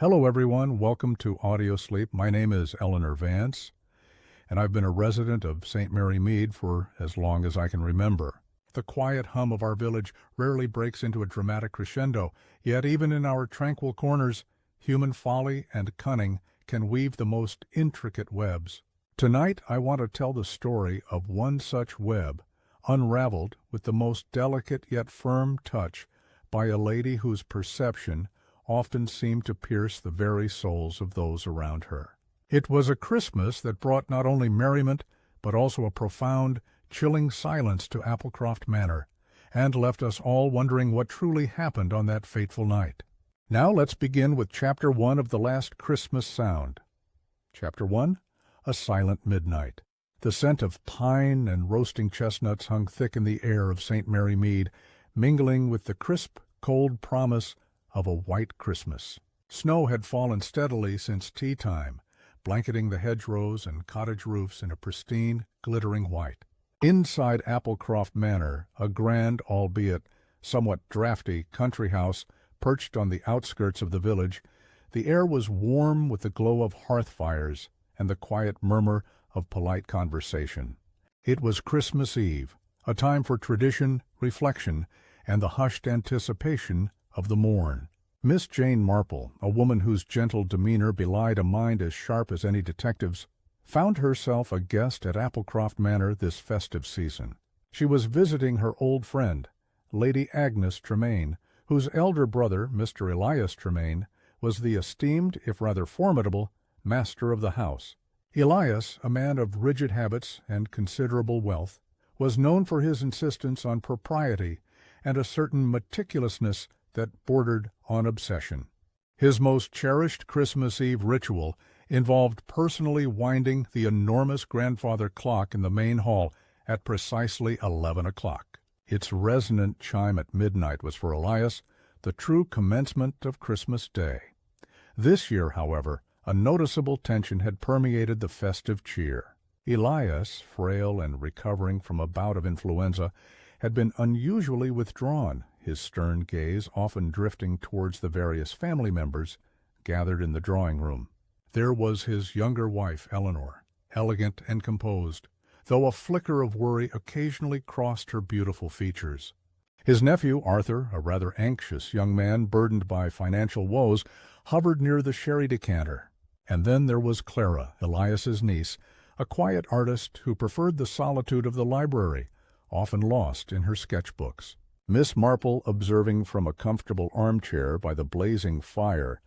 Hello everyone, welcome to Audio Sleep. My name is Eleanor Vance, and I've been a resident of St. Mary Mead for as long as I can remember. The quiet hum of our village rarely breaks into a dramatic crescendo, yet even in our tranquil corners, human folly and cunning can weave the most intricate webs. Tonight I want to tell the story of one such web, unraveled with the most delicate yet firm touch by a lady whose perception often seemed to pierce the very souls of those around her. It was a Christmas that brought not only merriment, but also a profound, chilling silence to Applecroft Manor, and left us all wondering what truly happened on that fateful night. Now let's begin with Chapter 1 of The Last Christmas Sound. Chapter 1, A Silent Midnight. The scent of pine and roasting chestnuts hung thick in the air of St. Mary Mead, mingling with the crisp, cold promise of a white Christmas. Snow had fallen steadily since tea time, blanketing the hedgerows and cottage roofs in a pristine, glittering white. Inside Applecroft Manor, a grand, albeit somewhat draughty, country house perched on the outskirts of the village, the air was warm with the glow of hearth fires and the quiet murmur of polite conversation. It was Christmas Eve, a time for tradition, reflection, and the hushed anticipation of the morn. Miss Jane Marple, a woman whose gentle demeanor belied a mind as sharp as any detective's, found herself a guest at Applecroft Manor this festive season. She was visiting her old friend, Lady Agnes Tremaine, whose elder brother, Mr. Elias Tremaine, was the esteemed, if rather formidable, master of the house. Elias, a man of rigid habits and considerable wealth, was known for his insistence on propriety and a certain meticulousness that bordered on obsession. His most cherished Christmas Eve ritual involved personally winding the enormous grandfather clock in the main hall at precisely 11 o'clock. Its resonant chime at midnight was for Elias the true commencement of Christmas Day. This year, however, a noticeable tension had permeated the festive cheer. Elias, frail and recovering from a bout of influenza, had been unusually withdrawn, his stern gaze often drifting towards the various family members gathered in the drawing-room. There was his younger wife, Eleanor, elegant and composed, though a flicker of worry occasionally crossed her beautiful features. His nephew, Arthur, a rather anxious young man burdened by financial woes, hovered near the sherry decanter. And then there was Clara, Elias's niece, a quiet artist who preferred the solitude of the library, often lost in her sketchbooks. Miss Marple, observing from a comfortable armchair by the blazing fire,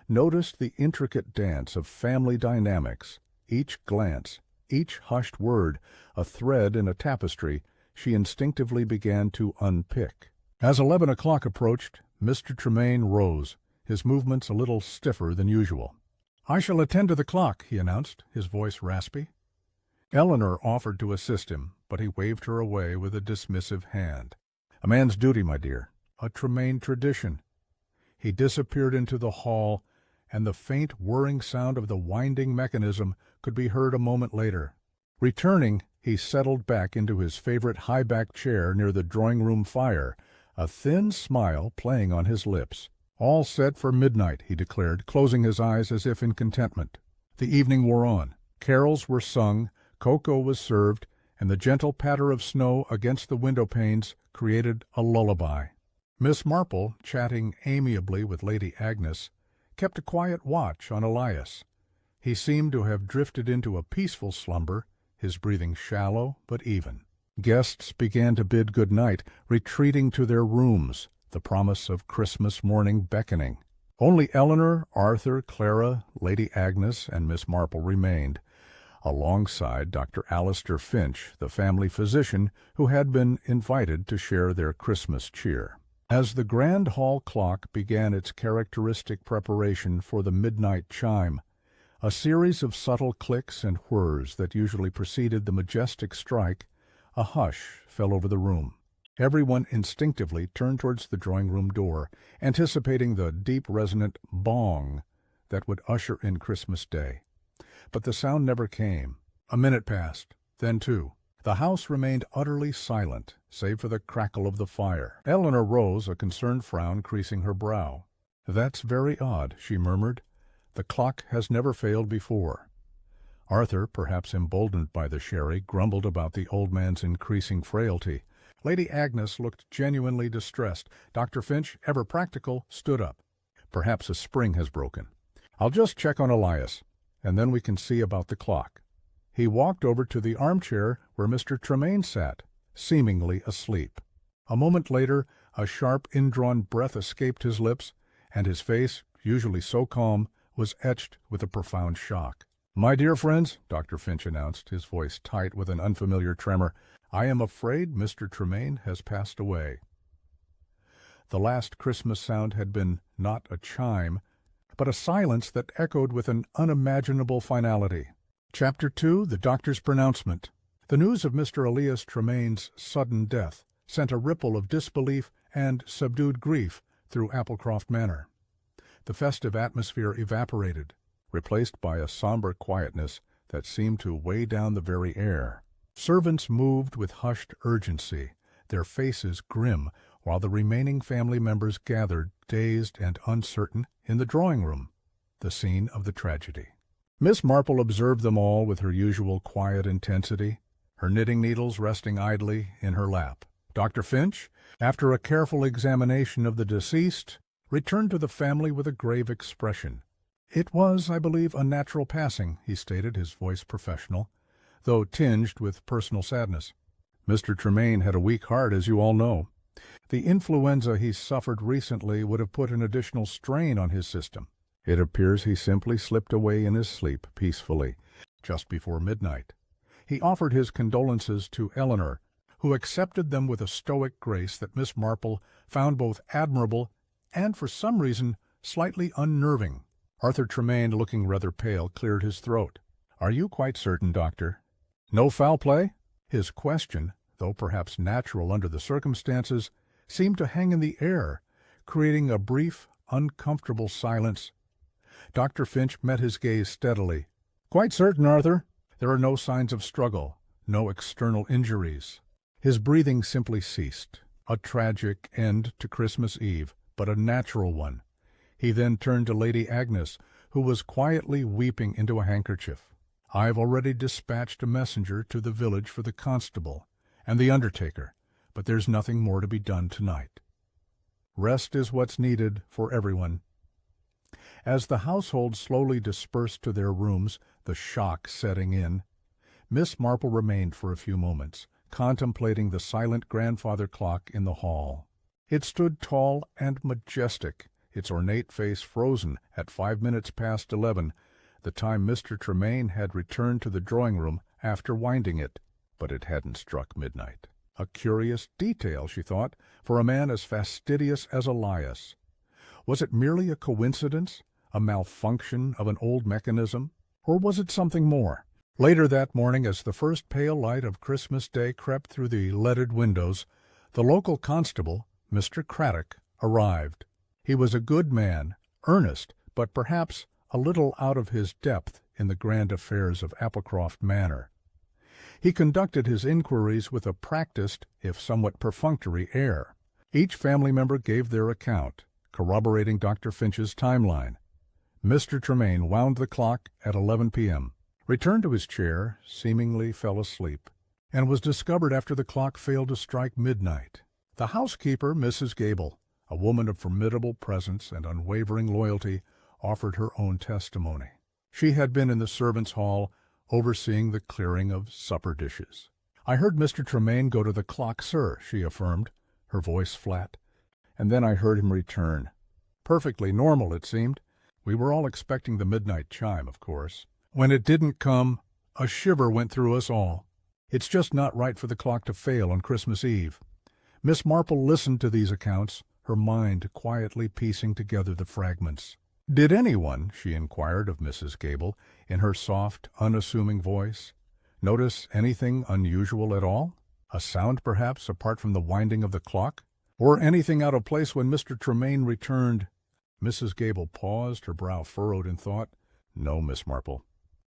noticed the intricate dance of family dynamics, each glance, each hushed word, a thread in a tapestry she instinctively began to unpick. As 11 o'clock approached, Mr. Tremaine rose, his movements a little stiffer than usual. "I shall attend to the clock," he announced, his voice raspy. Eleanor offered to assist him, but he waved her away with a dismissive hand. "A man's duty, my dear, a Tremaine tradition." He disappeared into the hall, and the faint whirring sound of the winding mechanism could be heard a moment later. Returning, he settled back into his favorite high-backed chair near the drawing-room fire, a thin smile playing on his lips. "All set for midnight," he declared, closing his eyes as if in contentment. The evening wore on. Carols were sung, cocoa was served, and the gentle patter of snow against the window-panes created a lullaby. Miss Marple, chatting amiably with Lady Agnes, kept a quiet watch on Elias. He seemed to have drifted into a peaceful slumber, his breathing shallow but even. Guests began to bid good night, retreating to their rooms, the promise of Christmas morning beckoning. Only Eleanor, Arthur, Clara, Lady Agnes, and Miss Marple remained, alongside Dr. Alistair Finch, the family physician, who had been invited to share their Christmas cheer. As the grand hall clock began its characteristic preparation for the midnight chime, a series of subtle clicks and whirs that usually preceded the majestic strike, a hush fell over the room. Everyone instinctively turned towards the drawing-room door, anticipating the deep resonant bong that would usher in Christmas Day. But the sound never came. A minute passed, then two. The house remained utterly silent, save for the crackle of the fire. Eleanor rose, a concerned frown creasing her brow. "That's very odd," she murmured. "The clock has never failed before." Arthur, perhaps emboldened by the sherry, grumbled about the old man's increasing frailty. Lady Agnes looked genuinely distressed. Dr. Finch, ever practical, stood up. "Perhaps a spring has broken. I'll just check on Elias, and then we can see about the clock." He walked over to the armchair where Mr. Tremaine sat, seemingly asleep. A moment later, a sharp, indrawn breath escaped his lips, and his face, usually so calm, was etched with a profound shock. "My dear friends," Dr. Finch announced, his voice tight with an unfamiliar tremor, "I am afraid Mr. Tremaine has passed away." The last Christmas sound had been not a chime, but a silence that echoed with an unimaginable finality. Chapter 2, The Doctor's Pronouncement. The news of Mr. Elias Tremaine's sudden death sent a ripple of disbelief and subdued grief through Applecroft Manor. The festive atmosphere evaporated, replaced by a somber quietness that seemed to weigh down the very air. Servants moved with hushed urgency, their faces grim, while the remaining family members gathered, dazed and uncertain, in the drawing-room, the scene of the tragedy. Miss Marple observed them all with her usual quiet intensity, her knitting needles resting idly in her lap. Dr. Finch, after a careful examination of the deceased, returned to the family with a grave expression. "It was, I believe, a natural passing," he stated, his voice professional, though tinged with personal sadness. "Mr. Tremaine had a weak heart, as you all know. The influenza he suffered recently would have put an additional strain on his system. It appears he simply slipped away in his sleep peacefully, just before midnight." He offered his condolences to Eleanor, who accepted them with a stoic grace that Miss Marple found both admirable and, for some reason, slightly unnerving. Arthur Tremaine, looking rather pale, cleared his throat. "Are you quite certain, Doctor? No foul play?" His question, though perhaps natural under the circumstances, seemed to hang in the air, creating a brief, uncomfortable silence. Dr. Finch met his gaze steadily. "Quite certain, Arthur. There are no signs of struggle, no external injuries." His breathing simply ceased. A tragic end to Christmas Eve, but a natural one. He then turned to Lady Agnes, who was quietly weeping into a handkerchief. "I've already dispatched a messenger to the village for the constable and the undertaker, but there's nothing more to be done tonight. Rest is what's needed for everyone." As the household slowly dispersed to their rooms, the shock setting in, Miss Marple remained for a few moments, contemplating the silent grandfather clock in the hall. It stood tall and majestic, its ornate face frozen at 5 minutes past 11, the time Mr. Tremaine had returned to the drawing-room after winding it, but it hadn't struck midnight. A curious detail, she thought, for a man as fastidious as Elias. Was it merely a coincidence, a malfunction of an old mechanism, or was it something more? Later that morning, as the first pale light of Christmas Day crept through the leaded windows, the local constable, Mr. Craddock, arrived. He was a good man, earnest, but perhaps a little out of his depth in the grand affairs of Applecroft Manor. He conducted his inquiries with a practised, if somewhat perfunctory, air. Each family member gave their account, corroborating Dr. Finch's timeline. Mr. Tremaine wound the clock at 11 p.m., returned to his chair, seemingly fell asleep, and was discovered after the clock failed to strike midnight. The housekeeper, Mrs. Gable, a woman of formidable presence and unwavering loyalty, offered her own testimony. She had been in the servants' hall, overseeing the clearing of supper dishes. "I heard Mr. Tremaine go to the clock, sir," she affirmed, her voice flat, "and then I heard him return. Perfectly normal, it seemed. We were all expecting the midnight chime, of course. When it didn't come, a shiver went through us all. It's just not right for the clock to fail on Christmas Eve." Miss Marple listened to these accounts, her mind quietly piecing together the fragments. "Did anyone," she inquired of Mrs. Gable, in her soft, unassuming voice, "notice anything unusual at all? A sound, perhaps, apart from the winding of the clock? Or anything out of place when Mr. Tremaine returned?" Mrs. Gable paused, her brow furrowed in thought. "No, Miss Marple.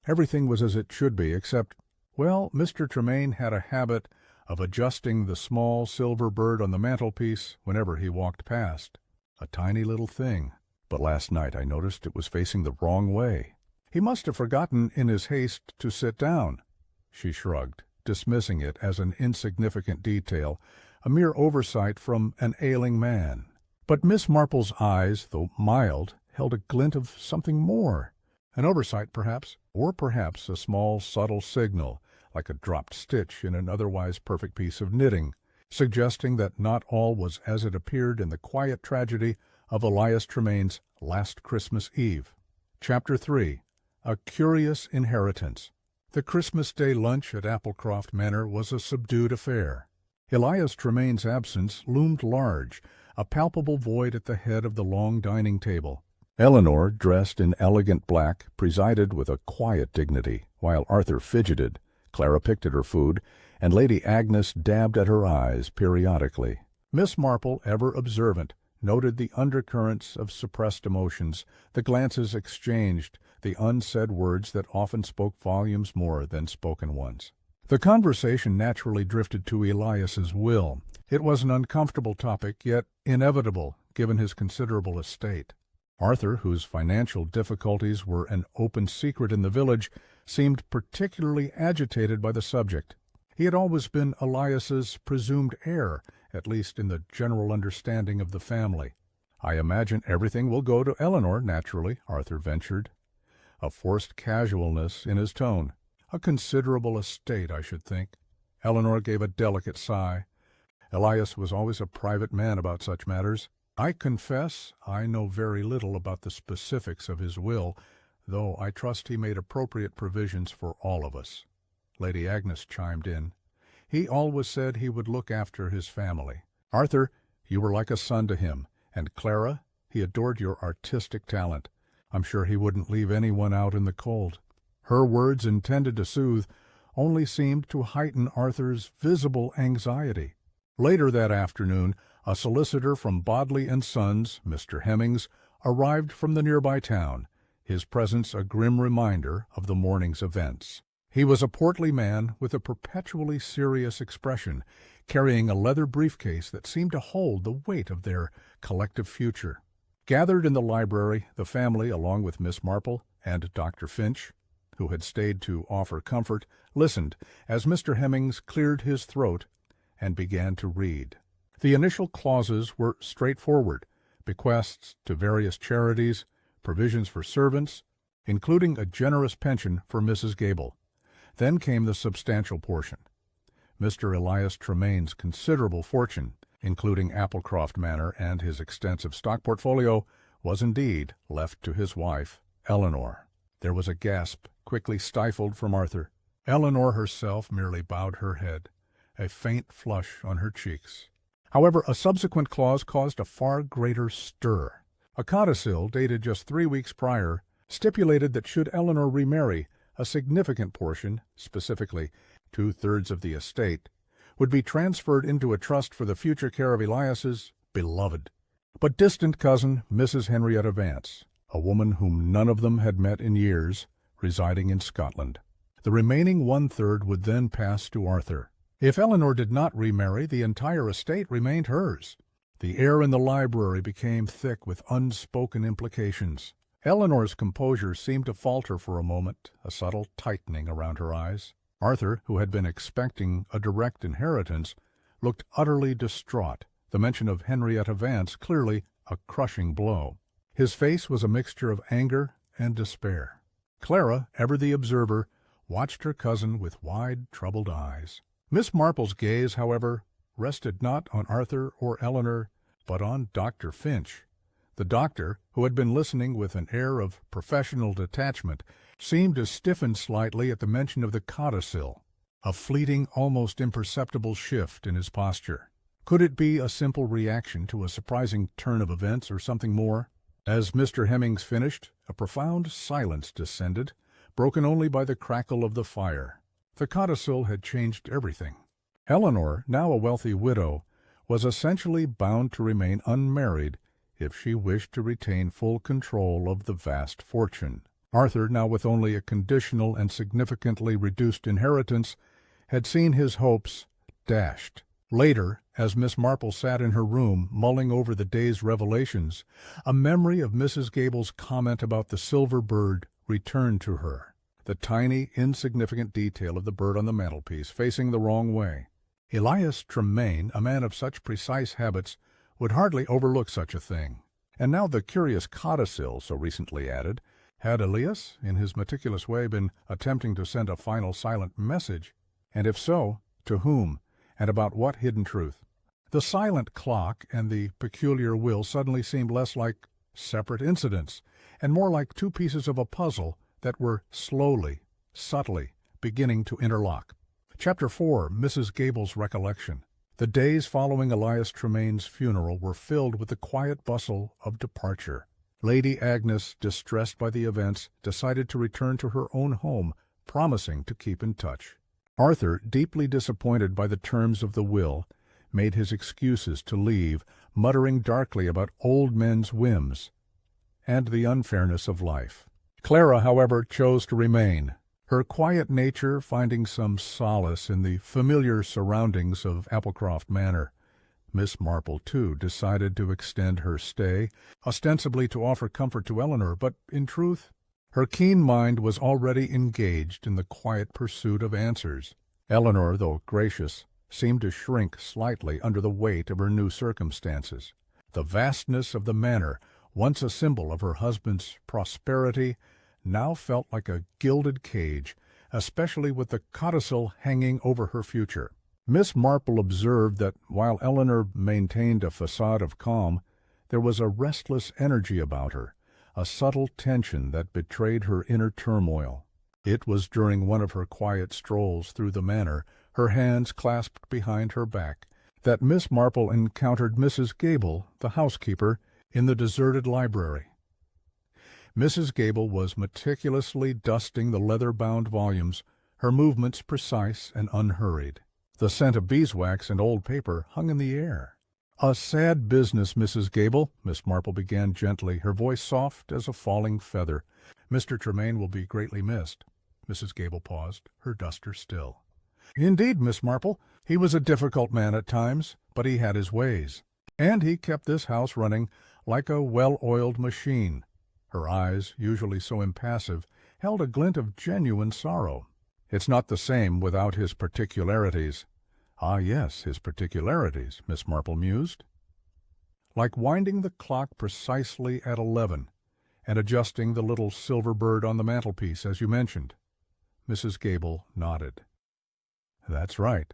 Everything was as it should be, except, well, Mr. Tremaine had a habit of adjusting the small silver bird on the mantelpiece whenever he walked past. A tiny little thing. but last night I noticed it was facing the wrong way. He must have forgotten in his haste to sit down." She shrugged, dismissing it as an insignificant detail, a mere oversight from an ailing man. But Miss Marple's eyes, though mild, held a glint of something more. An oversight, perhaps, or perhaps a small, subtle signal, like a dropped stitch in an otherwise perfect piece of knitting, suggesting that not all was as it appeared in the quiet tragedy of Elias Tremain's last Christmas Eve. Chapter 3. A Curious Inheritance. The Christmas Day lunch at Applecroft Manor was a subdued affair. Elias Tremain's absence loomed large, a palpable void at the head of the long dining table. Eleanor, dressed in elegant black, presided with a quiet dignity, while Arthur fidgeted, Clara picked at her food, and Lady Agnes dabbed at her eyes periodically. Miss Marple, ever observant, noted the undercurrents of suppressed emotions, the glances exchanged, the unsaid words that often spoke volumes more than spoken ones. The conversation naturally drifted to Elias's will. It was an uncomfortable topic, yet inevitable, given his considerable estate. Arthur, whose financial difficulties were an open secret in the village, seemed particularly agitated by the subject. He had always been Elias's presumed heir, at least in the general understanding of the family. "I imagine everything will go to Eleanor, naturally," Arthur ventured, a forced casualness in his tone. "A considerable estate, I should think." Eleanor gave a delicate sigh. Elias was always a private man about such matters. "I confess I know very little about the specifics of his will, though I trust he made appropriate provisions for all of us." Lady Agnes chimed in. "He always said he would look after his family. Arthur, you were like a son to him, and Clara, he adored your artistic talent. I'm sure he wouldn't leave anyone out in the cold." Her words, intended to soothe, only seemed to heighten Arthur's visible anxiety. Later that afternoon, a solicitor from Bodley and Sons, Mr. Hemmings, arrived from the nearby town, his presence a grim reminder of the morning's events. He was a portly man with a perpetually serious expression, carrying a leather briefcase that seemed to hold the weight of their collective future. Gathered in the library, the family, along with Miss Marple and Dr. Finch, who had stayed to offer comfort, listened as Mr. Hemmings cleared his throat and began to read. The initial clauses were straightforward: bequests to various charities, provisions for servants, including a generous pension for Mrs. Gable. Then came the substantial portion. Mr. Elias Tremain's considerable fortune, including Applecroft Manor and his extensive stock portfolio, was indeed left to his wife, Eleanor. There was a gasp, quickly stifled from Arthur. Eleanor herself merely bowed her head, a faint flush on her cheeks. However, a subsequent clause caused a far greater stir. A codicil, dated just 3 weeks prior, stipulated that should Eleanor remarry, a significant portion, specifically 2/3 of the estate, would be transferred into a trust for the future care of Elias's beloved, but distant cousin, Mrs. Henrietta Vance, a woman whom none of them had met in years, residing in Scotland. The remaining 1/3 would then pass to Arthur. If Eleanor did not remarry, the entire estate remained hers. The air in the library became thick with unspoken implications. Eleanor's composure seemed to falter for a moment, a subtle tightening around her eyes. Arthur, who had been expecting a direct inheritance, looked utterly distraught, the mention of Henrietta Vance clearly a crushing blow. His face was a mixture of anger and despair. Clara, ever the observer, watched her cousin with wide, troubled eyes. Miss Marple's gaze, however, rested not on Arthur or Eleanor, but on Dr. Finch. The doctor, who had been listening with an air of professional detachment, seemed to stiffen slightly at the mention of the codicil, a fleeting, almost imperceptible shift in his posture. Could it be a simple reaction to a surprising turn of events, or something more? As Mr. Hemmings finished, a profound silence descended, broken only by the crackle of the fire. The codicil had changed everything. Eleanor, now a wealthy widow, was essentially bound to remain unmarried if she wished to retain full control of the vast fortune. Arthur, now with only a conditional and significantly reduced inheritance, had seen his hopes dashed. Later, As Miss Marple sat in her room, mulling over the day's revelations, a memory of Mrs. Gable's comment about the silver bird returned to her. The tiny, insignificant detail of the bird on the mantelpiece, facing the wrong way. Elias Tremaine, a man of such precise habits, would hardly overlook such a thing. And now the curious codicil, so recently added. Had Elias, in his meticulous way, been attempting to send a final silent message? And if so, to whom, and about what hidden truth? The silent clock and the peculiar will suddenly seemed less like separate incidents, and more like two pieces of a puzzle that were slowly, subtly, beginning to interlock. Chapter 4. Mrs. Gable's Recollection. The days following Elias Tremaine's funeral were filled with the quiet bustle of departure. Lady Agnes, distressed by the events, decided to return to her own home, promising to keep in touch. Arthur, deeply disappointed by the terms of the will, made his excuses to leave, muttering darkly about old men's whims and the unfairness of life. Clara, however, chose to remain, her quiet nature finding some solace in the familiar surroundings of Applecroft Manor. Miss Marple, too, decided to extend her stay, ostensibly to offer comfort to Eleanor, but, in truth, her keen mind was already engaged in the quiet pursuit of answers. Eleanor, though gracious, seemed to shrink slightly under the weight of her new circumstances. The vastness of the manor, once a symbol of her husband's prosperity, now felt like a gilded cage, especially with the codicil hanging over her future. Miss Marple observed that while Eleanor maintained a facade of calm, there was a restless energy about her, a subtle tension that betrayed her inner turmoil. It was during one of her quiet strolls through the manor, her hands clasped behind her back, that Miss Marple encountered Mrs. Gable, the housekeeper, in the deserted library. Mrs. Gable was meticulously dusting the leather-bound volumes, her movements precise and unhurried. The scent of beeswax and old paper hung in the air. "A sad business, Mrs. Gable," Miss Marple began gently, her voice soft as a falling feather. "Mr. Tremaine will be greatly missed." Mrs. Gable paused, her duster still. "Indeed, Miss Marple, he was a difficult man at times, but he had his ways. And he kept this house running like a well-oiled machine." Her eyes, usually so impassive, held a glint of genuine sorrow. "It's not the same without his particularities." "Ah, yes, his particularities," Miss Marple mused. "Like winding the clock precisely at 11, and adjusting the little silver bird on the mantelpiece, as you mentioned." Mrs. Gable nodded. "That's right.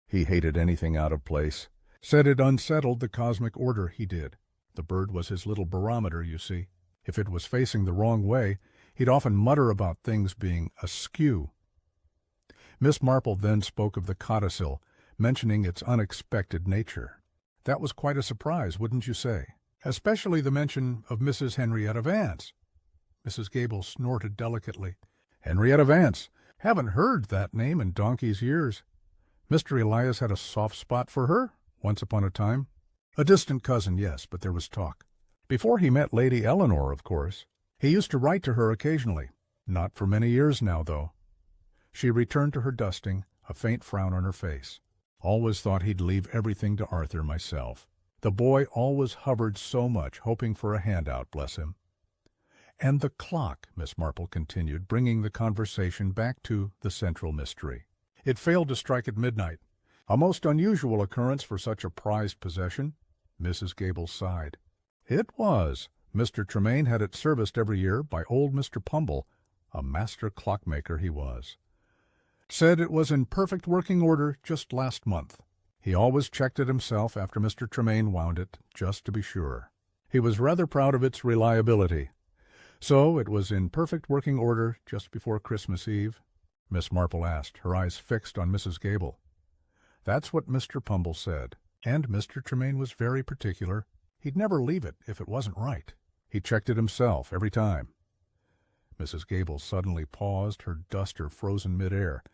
He hated anything out of place. Said it unsettled the cosmic order he did. The bird was his little barometer, you see. If it was facing the wrong way, he'd often mutter about things being askew." Miss Marple then spoke of the codicil, mentioning its unexpected nature. "That was quite a surprise, wouldn't you say? Especially the mention of Mrs. Henrietta Vance." Mrs. Gable snorted delicately. "Henrietta Vance! Haven't heard that name in donkey's years. Mr. Elias had a soft spot for her, once upon a time." "A distant cousin, yes, but there was talk. Before he met Lady Eleanor, of course. He used to write to her occasionally. Not for many years now, though." She returned to her dusting, a faint frown on her face. "Always thought he'd leave everything to Arthur myself. The boy always hovered so much, hoping for a handout, bless him." "And the clock," Miss Marple continued, bringing the conversation back to the central mystery. "It failed to strike at midnight. A most unusual occurrence for such a prized possession." Mrs. Gable sighed. "It was. Mr. Tremaine had it serviced every year by old Mr. Pumble, a master clockmaker he was. Said it was in perfect working order just last month. He always checked it himself after Mr. Tremaine wound it, just to be sure. He was rather proud of its reliability. So it was in perfect working order just before Christmas Eve?" Miss Marple asked, her eyes fixed on Mrs. Gable. "That's what Mr. Pumble said. And Mr. Tremaine was very particular. He'd never leave it if it wasn't right. He checked it himself every time." Mrs. Gable suddenly paused, her duster frozen mid-air.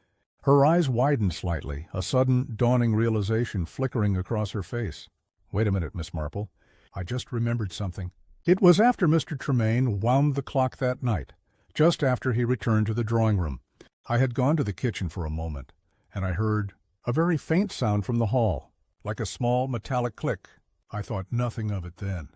Her eyes widened slightly, a sudden dawning realization flickering across her face. "Wait a minute, Miss Marple. I just remembered something. It was after Mr. Tremaine wound the clock that night, just after he returned to the drawing-room. I had gone to the kitchen for a moment, and I heard a very faint sound from the hall, like a small metallic click. I thought nothing of it then.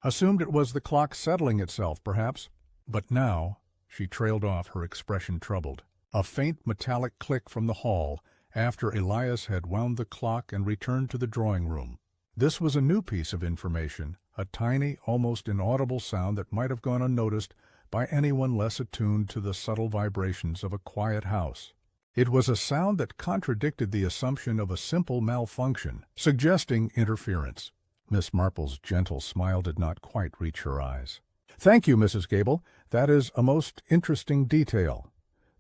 Assumed it was the clock settling itself, perhaps. But now, she trailed off, her expression troubled. A faint metallic click from the hall, after Elias had wound the clock and returned to the drawing-room. This was a new piece of information, a tiny, almost inaudible sound that might have gone unnoticed by anyone less attuned to the subtle vibrations of a quiet house. It was a sound that contradicted the assumption of a simple malfunction, suggesting interference. Miss Marple's gentle smile did not quite reach her eyes. "Thank you, Mrs. Gable. That is a most interesting detail."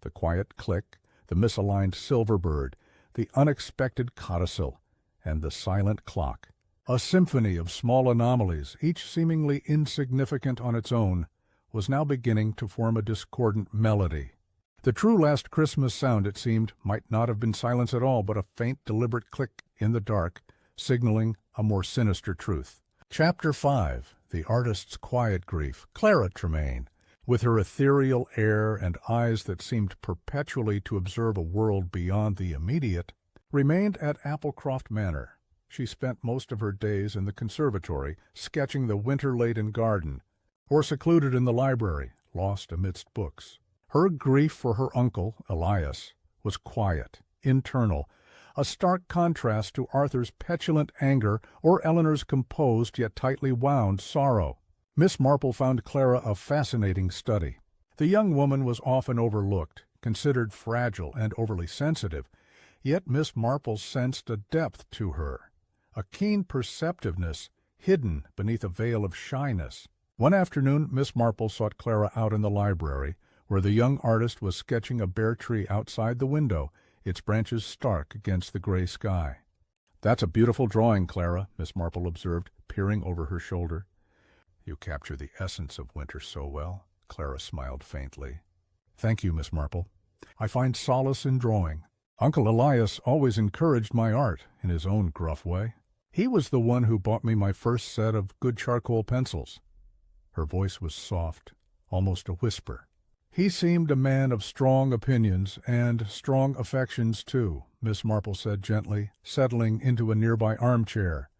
The quiet click, the misaligned silver bird, the unexpected codicil, and the silent clock. A symphony of small anomalies, each seemingly insignificant on its own, was now beginning to form a discordant melody. The true last Christmas sound, it seemed, might not have been silence at all, but a faint, deliberate click in the dark, signaling a more sinister truth. Chapter 5. The Artist's Quiet Grief. Clara Tremaine, with her ethereal air and eyes that seemed perpetually to observe a world beyond the immediate, remained at Applecroft Manor. She spent most of her days in the conservatory, sketching the winter-laden garden, or secluded in the library, lost amidst books. Her grief for her uncle, Elias, was quiet, internal, a stark contrast to Arthur's petulant anger or Eleanor's composed yet tightly wound sorrow. Miss Marple found Clara a fascinating study. The young woman was often overlooked, considered fragile and overly sensitive, yet Miss Marple sensed a depth to her, a keen perceptiveness hidden beneath a veil of shyness. One afternoon Miss Marple sought Clara out in the library, where the young artist was sketching a bare tree outside the window, its branches stark against the gray sky. "That's a beautiful drawing, Clara," Miss Marple observed, peering over her shoulder. "You capture the essence of winter so well," Clara smiled faintly. "Thank you, Miss Marple. I find solace in drawing. Uncle Elias always encouraged my art in his own gruff way. He was the one who bought me my first set of good charcoal pencils." Her voice was soft, almost a whisper. "He seemed a man of strong opinions and strong affections, too," Miss Marple said gently, settling into a nearby armchair.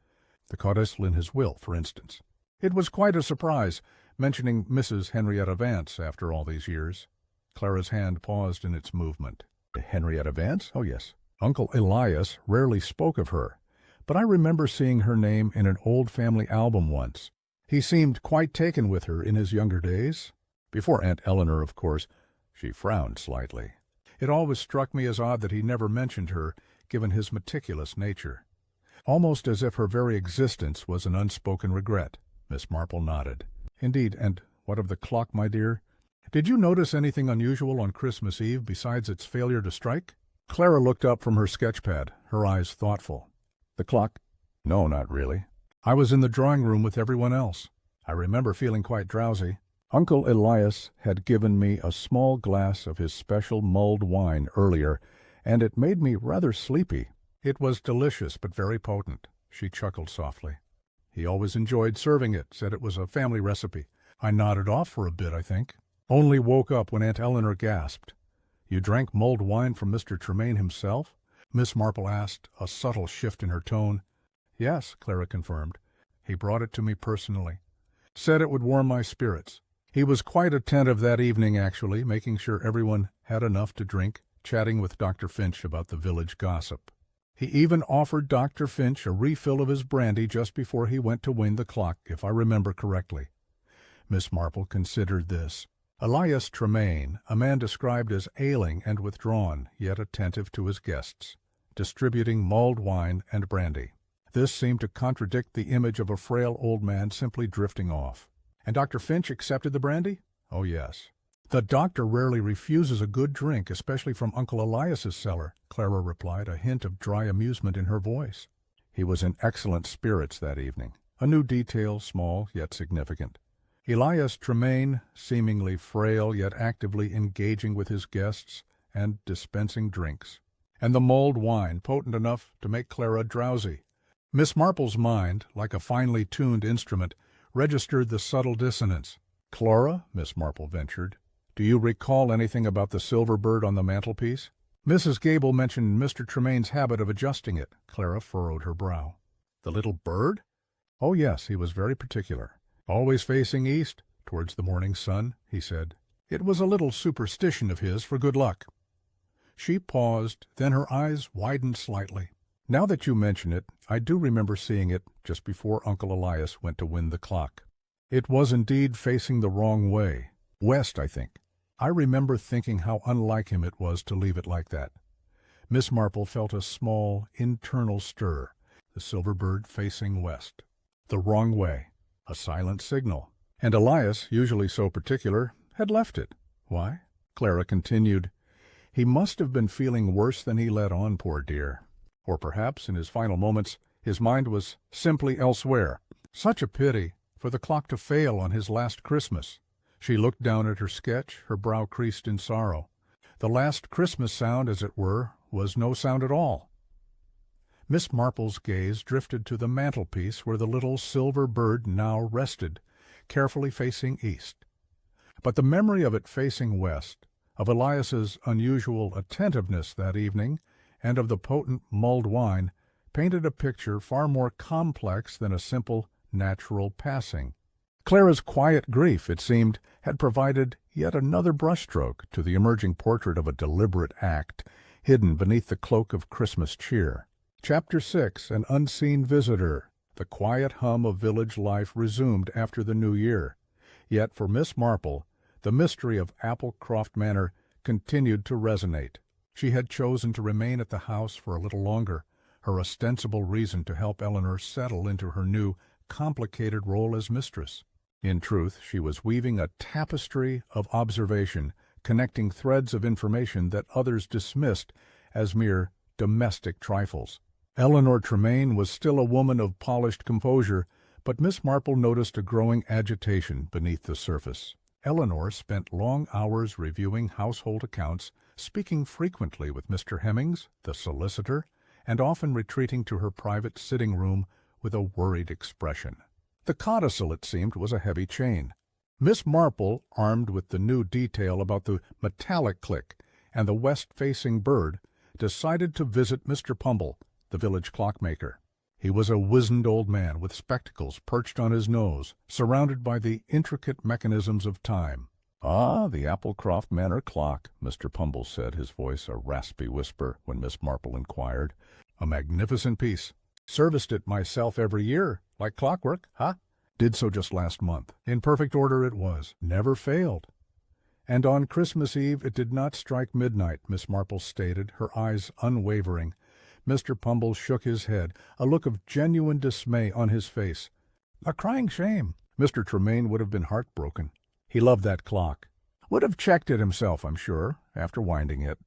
"The codicil in his will, for instance. It was quite a surprise, mentioning Mrs. Henrietta Vance after all these years." Clara's hand paused in its movement. "Henrietta Vance? Oh, yes. Uncle Elias rarely spoke of her, but I remember seeing her name in an old family album once. He seemed quite taken with her in his younger days. Before Aunt Eleanor, of course." She frowned slightly. "It always struck me as odd that he never mentioned her, given his meticulous nature. Almost as if her very existence was an unspoken regret." Miss Marple nodded. "Indeed, and what of the clock, my dear? Did you notice anything unusual on Christmas Eve besides its failure to strike?" Clara looked up from her sketchpad, her eyes thoughtful. "The clock? No, not really. I was in the drawing-room with everyone else. I remember feeling quite drowsy. Uncle Elias had given me a small glass of his special mulled wine earlier, and it made me rather sleepy. It was delicious, but very potent." She chuckled softly. "He always enjoyed serving it, said it was a family recipe. I nodded off for a bit, I think. Only woke up when Aunt Eleanor gasped. 'You drank mulled wine from Mr. Tremaine himself?' Miss Marple asked, a subtle shift in her tone. "Yes," Clara confirmed. "He brought it to me personally. Said it would warm my spirits. He was quite attentive that evening, actually, making sure everyone had enough to drink, chatting with Dr. Finch about the village gossip. He even offered Dr. Finch a refill of his brandy just before he went to wind the clock, if I remember correctly." Miss Marple considered this. Elias Tremaine, a man described as ailing and withdrawn, yet attentive to his guests, distributing mulled wine and brandy. This seemed to contradict the image of a frail old man simply drifting off. "And Dr. Finch accepted the brandy?" "Oh, yes." "The doctor rarely refuses a good drink, especially from Uncle Elias's cellar," Clara replied, a hint of dry amusement in her voice. "He was in excellent spirits that evening." A new detail, small yet significant. Elias Tremaine, seemingly frail yet actively engaging with his guests and dispensing drinks. And the mulled wine, potent enough to make Clara drowsy. Miss Marple's mind, like a finely tuned instrument, registered the subtle dissonance. "Clara," Miss Marple ventured, "do you recall anything about the silver bird on the mantelpiece?" "Mrs. Gable mentioned Mr. Tremaine's habit of adjusting it." Clara furrowed her brow. The little bird? Oh, yes, he was very particular. Always facing east, towards the morning sun, he said. It was a little superstition of his for good luck. She paused, then her eyes widened slightly. Now that you mention it, I do remember seeing it just before Uncle Elias went to win the clock. It was indeed facing the wrong way. West, I think. I remember thinking how unlike him it was to leave it like that. Miss Marple felt a small, internal stir. The silver bird facing west. The wrong way. A silent signal. And Elias, usually so particular, had left it. Why? Clara continued. He must have been feeling worse than he let on, poor dear. Or perhaps, in his final moments, his mind was simply elsewhere. Such a pity for the clock to fail on his last Christmas. She looked down at her sketch, her brow creased in sorrow. The last Christmas sound, as it were, was no sound at all. Miss Marple's gaze drifted to the mantelpiece where the little silver bird now rested, carefully facing east. But the memory of it facing west, of Elias's unusual attentiveness that evening, and of the potent mulled wine, painted a picture far more complex than a simple, natural passing. Clara's quiet grief, it seemed, had provided yet another brushstroke to the emerging portrait of a deliberate act, hidden beneath the cloak of Christmas cheer. Chapter 6, An Unseen Visitor. The quiet hum of village life resumed after the new year. Yet for Miss Marple, the mystery of Applecroft Manor continued to resonate. She had chosen to remain at the house for a little longer, her ostensible reason to help Eleanor settle into her new, complicated role as mistress. In truth, she was weaving a tapestry of observation, connecting threads of information that others dismissed as mere domestic trifles. Eleanor Tremaine was still a woman of polished composure, but Miss Marple noticed a growing agitation beneath the surface. Eleanor spent long hours reviewing household accounts, speaking frequently with Mr. Hemmings, the solicitor, and often retreating to her private sitting-room with a worried expression. The codicil, it seemed, was a heavy chain. Miss Marple, armed with the new detail about the metallic click and the west-facing bird, decided to visit Mr. Pumble, the village clockmaker. He was a wizened old man with spectacles perched on his nose, surrounded by the intricate mechanisms of time. "Ah, the Applecroft Manor clock," Mr. Pumble said, his voice a raspy whisper, when Miss Marple inquired. "A magnificent piece. Serviced it myself every year, like clockwork, huh? Did so just last month. In perfect order it was. Never failed." And on Christmas Eve it did not strike midnight, Miss Marple stated, her eyes unwavering. Mr. Pumble shook his head, a look of genuine dismay on his face. "A crying shame." Mr. Tremaine would have been heartbroken. He loved that clock. Would have checked it himself, I'm sure, after winding it.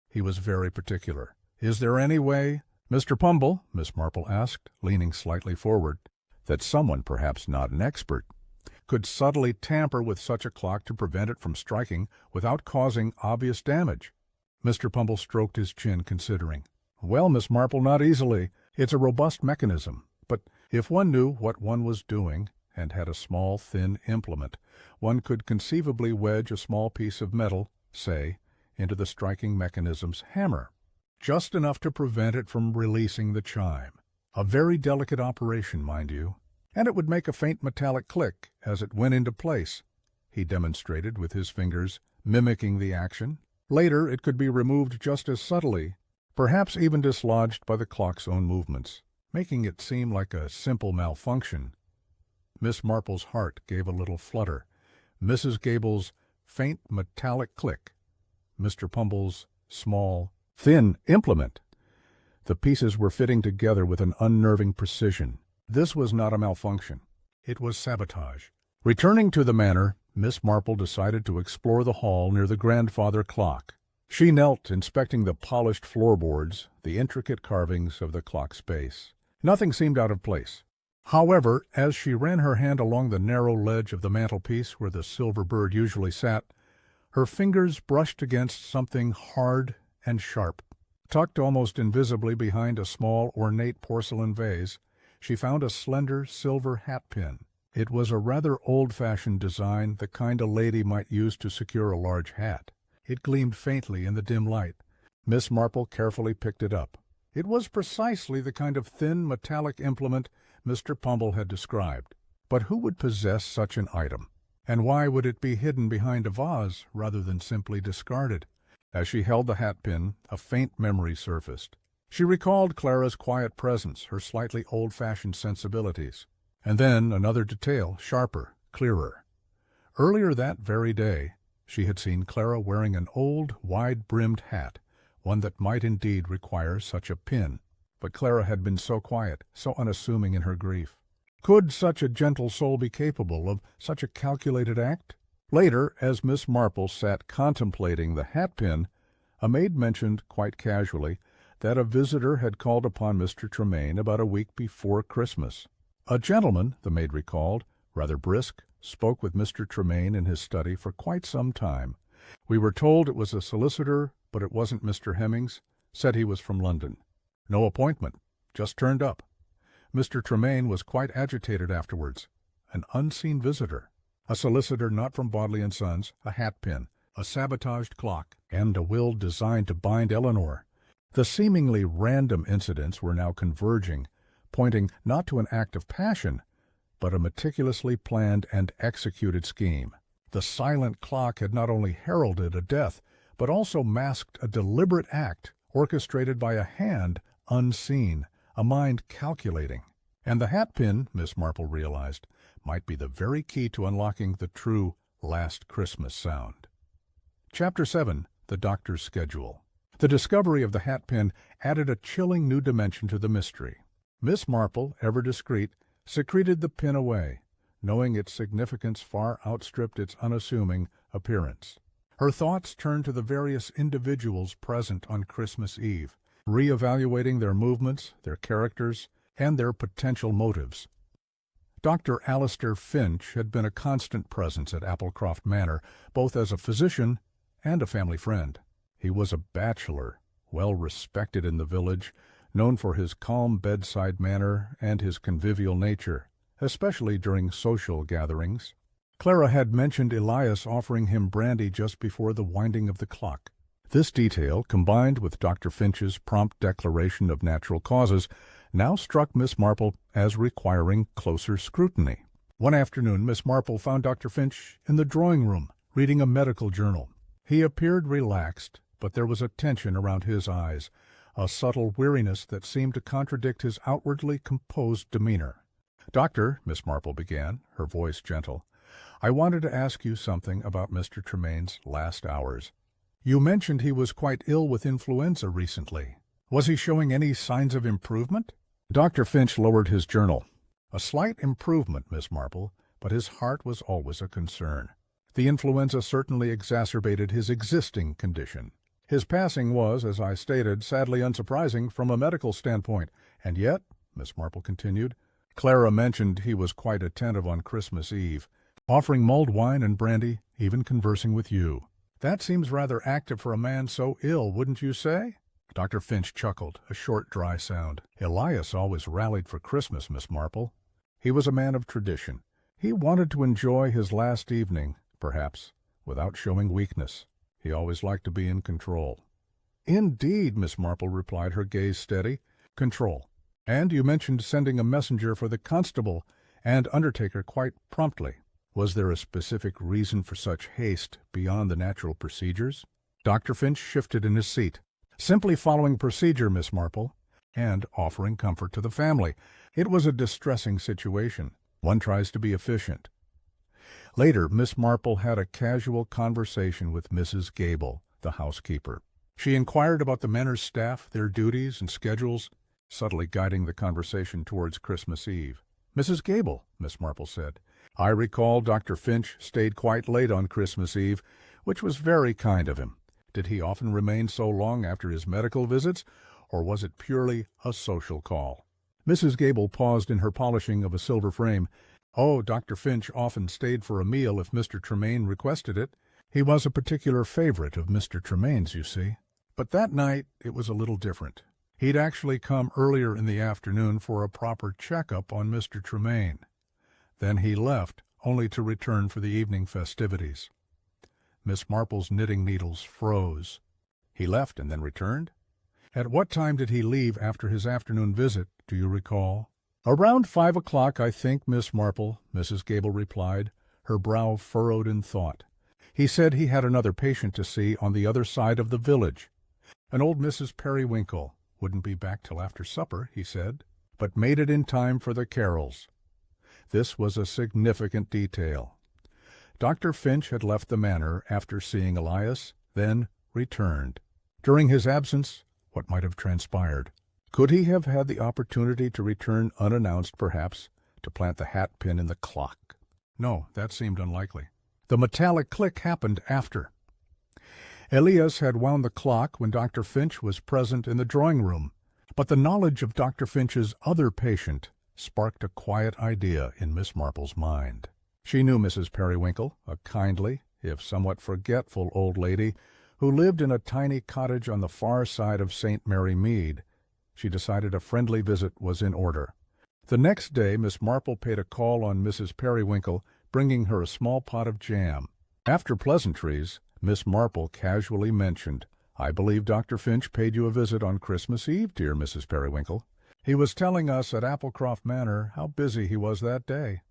He was very particular. "Is there any way, Mr. Pumble," Miss Marple asked, leaning slightly forward, "that someone, perhaps not an expert, could subtly tamper with such a clock to prevent it from striking without causing obvious damage?" Mr. Pumble stroked his chin, considering. "Well, Miss Marple, not easily. It's a robust mechanism. But if one knew what one was doing, and had a small, thin implement, one could conceivably wedge a small piece of metal, say, into the striking mechanism's hammer, just enough to prevent it from releasing the chime. A very delicate operation, mind you. And it would make a faint metallic click as it went into place," he demonstrated with his fingers, mimicking the action. Later it could be removed just as subtly, perhaps even dislodged by the clock's own movements, making it seem like a simple malfunction. Miss Marple's heart gave a little flutter. Mrs. Gable's faint metallic click. Mr. Pumble's small, thin implement. The pieces were fitting together with an unnerving precision. This was not a malfunction. It was sabotage. Returning to the manor, Miss Marple decided to explore the hall near the grandfather clock. She knelt, inspecting the polished floorboards, the intricate carvings of the clock's base. Nothing seemed out of place. However, as she ran her hand along the narrow ledge of the mantelpiece where the silver bird usually sat, her fingers brushed against something hard and sharp. Tucked almost invisibly behind a small, ornate porcelain vase, she found a slender silver hat-pin. It was a rather old-fashioned design, the kind a lady might use to secure a large hat. It gleamed faintly in the dim light. Miss Marple carefully picked it up. It was precisely the kind of thin metallic implement Mr. Pumble had described. But who would possess such an item? And why would it be hidden behind a vase rather than simply discarded? As she held the hatpin, a faint memory surfaced. She recalled Clara's quiet presence, her slightly old-fashioned sensibilities. And then another detail, sharper, clearer. Earlier that very day, she had seen Clara wearing an old, wide-brimmed hat, one that might indeed require such a pin. But Clara had been so quiet, so unassuming in her grief. Could such a gentle soul be capable of such a calculated act? Later, as Miss Marple sat contemplating the hatpin, a maid mentioned, quite casually, that a visitor had called upon Mr. Tremaine about a week before Christmas. A gentleman, the maid recalled, rather brisk, spoke with Mr. Tremaine in his study for quite some time. We were told it was a solicitor, but it wasn't Mr. Hemmings. Said he was from London. No appointment, just turned up. Mr. Tremaine was quite agitated afterwards. An unseen visitor. A solicitor not from Bodley & Sons, a hatpin, a sabotaged clock, and a will designed to bind Eleanor. The seemingly random incidents were now converging, pointing not to an act of passion, but a meticulously planned and executed scheme. The silent clock had not only heralded a death, but also masked a deliberate act orchestrated by a hand unseen, a mind calculating. And the hatpin, Miss Marple realized, might be the very key to unlocking the true Last Christmas sound. Chapter 7. The Doctor's Schedule. The discovery of the hatpin added a chilling new dimension to the mystery. Miss Marple, ever discreet, secreted the pin away, knowing its significance far outstripped its unassuming appearance. Her thoughts turned to the various individuals present on Christmas Eve, re-evaluating their movements, their characters, and their potential motives. Dr. Alistair Finch had been a constant presence at Applecroft Manor, both as a physician and a family friend. He was a bachelor, well respected in the village, known for his calm bedside manner and his convivial nature, especially during social gatherings. Clara had mentioned Elias offering him brandy just before the winding of the clock. This detail, combined with Dr. Finch's prompt declaration of natural causes, now struck Miss Marple as requiring closer scrutiny. One afternoon, Miss Marple found Dr. Finch in the drawing-room, reading a medical journal. He appeared relaxed, but there was a tension around his eyes, a subtle weariness that seemed to contradict his outwardly composed demeanor. "Doctor," Miss Marple began, her voice gentle, "I wanted to ask you something about Mr. Tremaine's last hours. You mentioned he was quite ill with influenza recently. Was he showing any signs of improvement?" Dr. Finch lowered his journal. "A slight improvement, Miss Marple, but his heart was always a concern. The influenza certainly exacerbated his existing condition. His passing was, as I stated, sadly unsurprising from a medical standpoint, and yet," Miss Marple continued, "Clara mentioned he was quite attentive on Christmas Eve, offering mulled wine and brandy, even conversing with you. That seems rather active for a man so ill, wouldn't you say?" Dr. Finch chuckled, a short, dry sound. "Elias always rallied for Christmas, Miss Marple. He was a man of tradition. He wanted to enjoy his last evening, perhaps, without showing weakness. He always liked to be in control." "Indeed," Miss Marple replied, her gaze steady. "Control. And you mentioned sending a messenger for the constable and undertaker quite promptly. Was there a specific reason for such haste beyond the natural procedures?" Dr. Finch shifted in his seat. "Simply following procedure, Miss Marple, and offering comfort to the family. It was a distressing situation. One tries to be efficient." Later, Miss Marple had a casual conversation with Mrs. Gable, the housekeeper. She inquired about the Manor's staff, their duties and schedules, subtly guiding the conversation towards Christmas Eve. "Mrs. Gable," Miss Marple said, "I recall Dr. Finch stayed quite late on Christmas Eve, which was very kind of him. Did he often remain so long after his medical visits, or was it purely a social call?" Mrs. Gable paused in her polishing of a silver frame. "Oh, Dr. Finch often stayed for a meal if Mr. Tremaine requested it. He was a particular favorite of Mr. Tremaine's, you see. But that night it was a little different. He'd actually come earlier in the afternoon for a proper checkup on Mr. Tremaine. Then he left, only to return for the evening festivities." Miss Marple's knitting needles froze. "He left and then returned?" At what time did he leave after his afternoon visit, do you recall? Around 5 o'clock, I think, Miss Marple, Mrs. Gable replied, her brow furrowed in thought. He said he had another patient to see on the other side of the village. An old Mrs. Periwinkle wouldn't be back till after supper, he said, but made it in time for the carols. This was a significant detail. Dr. Finch had left the manor after seeing Elias, then returned. During his absence, what might have transpired? Could he have had the opportunity to return unannounced, perhaps, to plant the hat pin in the clock? No, that seemed unlikely. The metallic click happened after. Elias had wound the clock when Dr. Finch was present in the drawing-room, but the knowledge of Dr. Finch's other patient sparked a quiet idea in Miss Marple's mind. She knew Mrs. Periwinkle, a kindly, if somewhat forgetful old lady, who lived in a tiny cottage on the far side of St. Mary Mead. She decided a friendly visit was in order. The next day Miss Marple paid a call on Mrs. Periwinkle, bringing her a small pot of jam. After pleasantries, Miss Marple casually mentioned, "I believe Dr. Finch paid you a visit on Christmas Eve, dear Mrs. Periwinkle. He was telling us at Applecroft Manor how busy he was that day."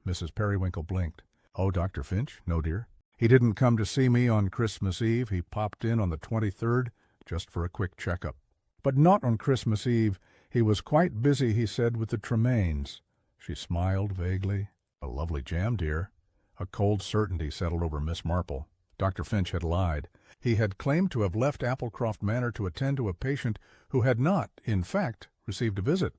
Mrs. Periwinkle blinked. "Oh, Dr. Finch? No, dear. He didn't come to see me on Christmas Eve. He popped in on the 23rd, just for a quick checkup. But not on Christmas Eve. He was quite busy, he said, with the Tremaines." She smiled vaguely. "A lovely jam, dear." A cold certainty settled over Miss Marple. Dr. Finch had lied. He had claimed to have left Applecroft Manor to attend to a patient who had not, in fact, received a visit.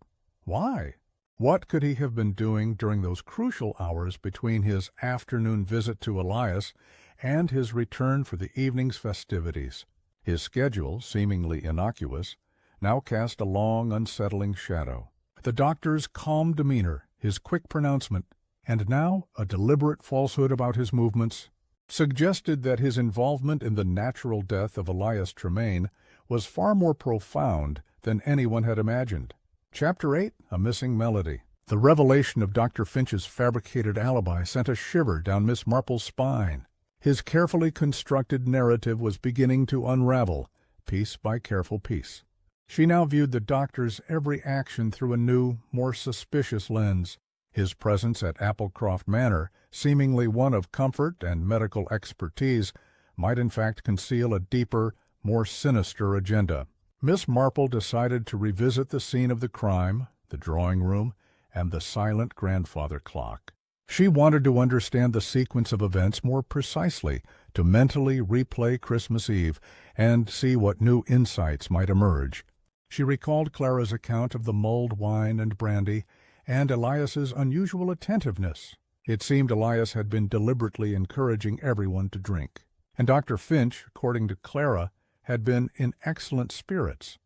Why? What could he have been doing during those crucial hours between his afternoon visit to Elias and his return for the evening's festivities? His schedule, seemingly innocuous, now cast a long, unsettling shadow. The doctor's calm demeanor, his quick pronouncement, and now a deliberate falsehood about his movements, suggested that his involvement in the natural death of Elias Tremaine was far more profound than anyone had imagined. Chapter 8, A Missing Melody. The revelation of Dr. Finch's fabricated alibi sent a shiver down Miss Marple's spine. His carefully constructed narrative was beginning to unravel, piece by careful piece. She now viewed the doctor's every action through a new, more suspicious lens. His presence at Applecroft Manor, seemingly one of comfort and medical expertise, might in fact conceal a deeper, more sinister agenda. Miss Marple decided to revisit the scene of the crime, the drawing-room, and the silent grandfather clock. She wanted to understand the sequence of events more precisely, to mentally replay Christmas Eve and see what new insights might emerge. She recalled Clara's account of the mulled wine and brandy, and Elias's unusual attentiveness. It seemed Elias had been deliberately encouraging everyone to drink. And Dr. Finch, according to Clara, had been in excellent spirits.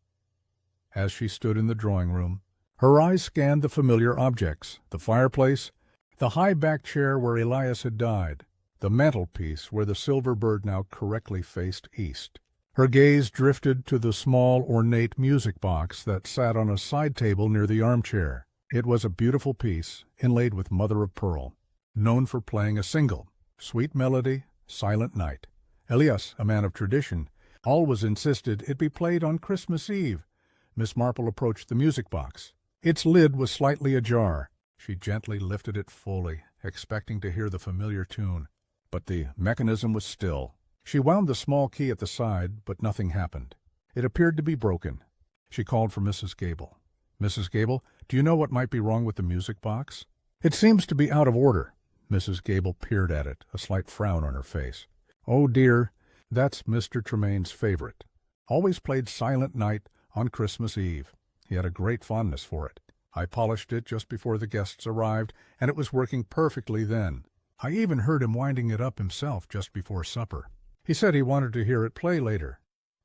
As she stood in the drawing-room, her eyes scanned the familiar objects, the fireplace, the high-backed chair where Elias had died, the mantelpiece where the silver bird now correctly faced east. Her gaze drifted to the small, ornate music box that sat on a side table near the armchair. It was a beautiful piece, inlaid with mother-of-pearl, known for playing a single, sweet melody, silent night. Elias, a man of tradition, always insisted it be played on Christmas Eve. Miss Marple approached the music box. Its lid was slightly ajar. She gently lifted it fully, expecting to hear the familiar tune. But the mechanism was still. She wound the small key at the side, but nothing happened. It appeared to be broken. She called for Mrs. Gable. "Mrs. Gable, do you know what might be wrong with the music box?" "It seems to be out of order." Mrs. Gable peered at it, a slight frown on her face. "Oh, dear, that's Mr. Tremaine's favorite. Always played Silent Night on Christmas Eve. He had a great fondness for it. I polished it just before the guests arrived, and it was working perfectly then. I even heard him winding it up himself just before supper. He said he wanted to hear it play later."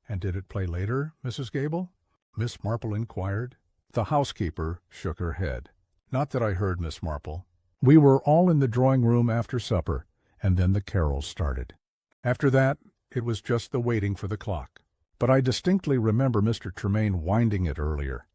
"And did it play later, Mrs. Gable?" Miss Marple inquired. The housekeeper shook her head. "Not that I heard, Miss Marple. We were all in the drawing-room after supper, and then the carols started. After that, it was just the waiting for the clock. But I distinctly remember Mr. Tremaine winding it earlier.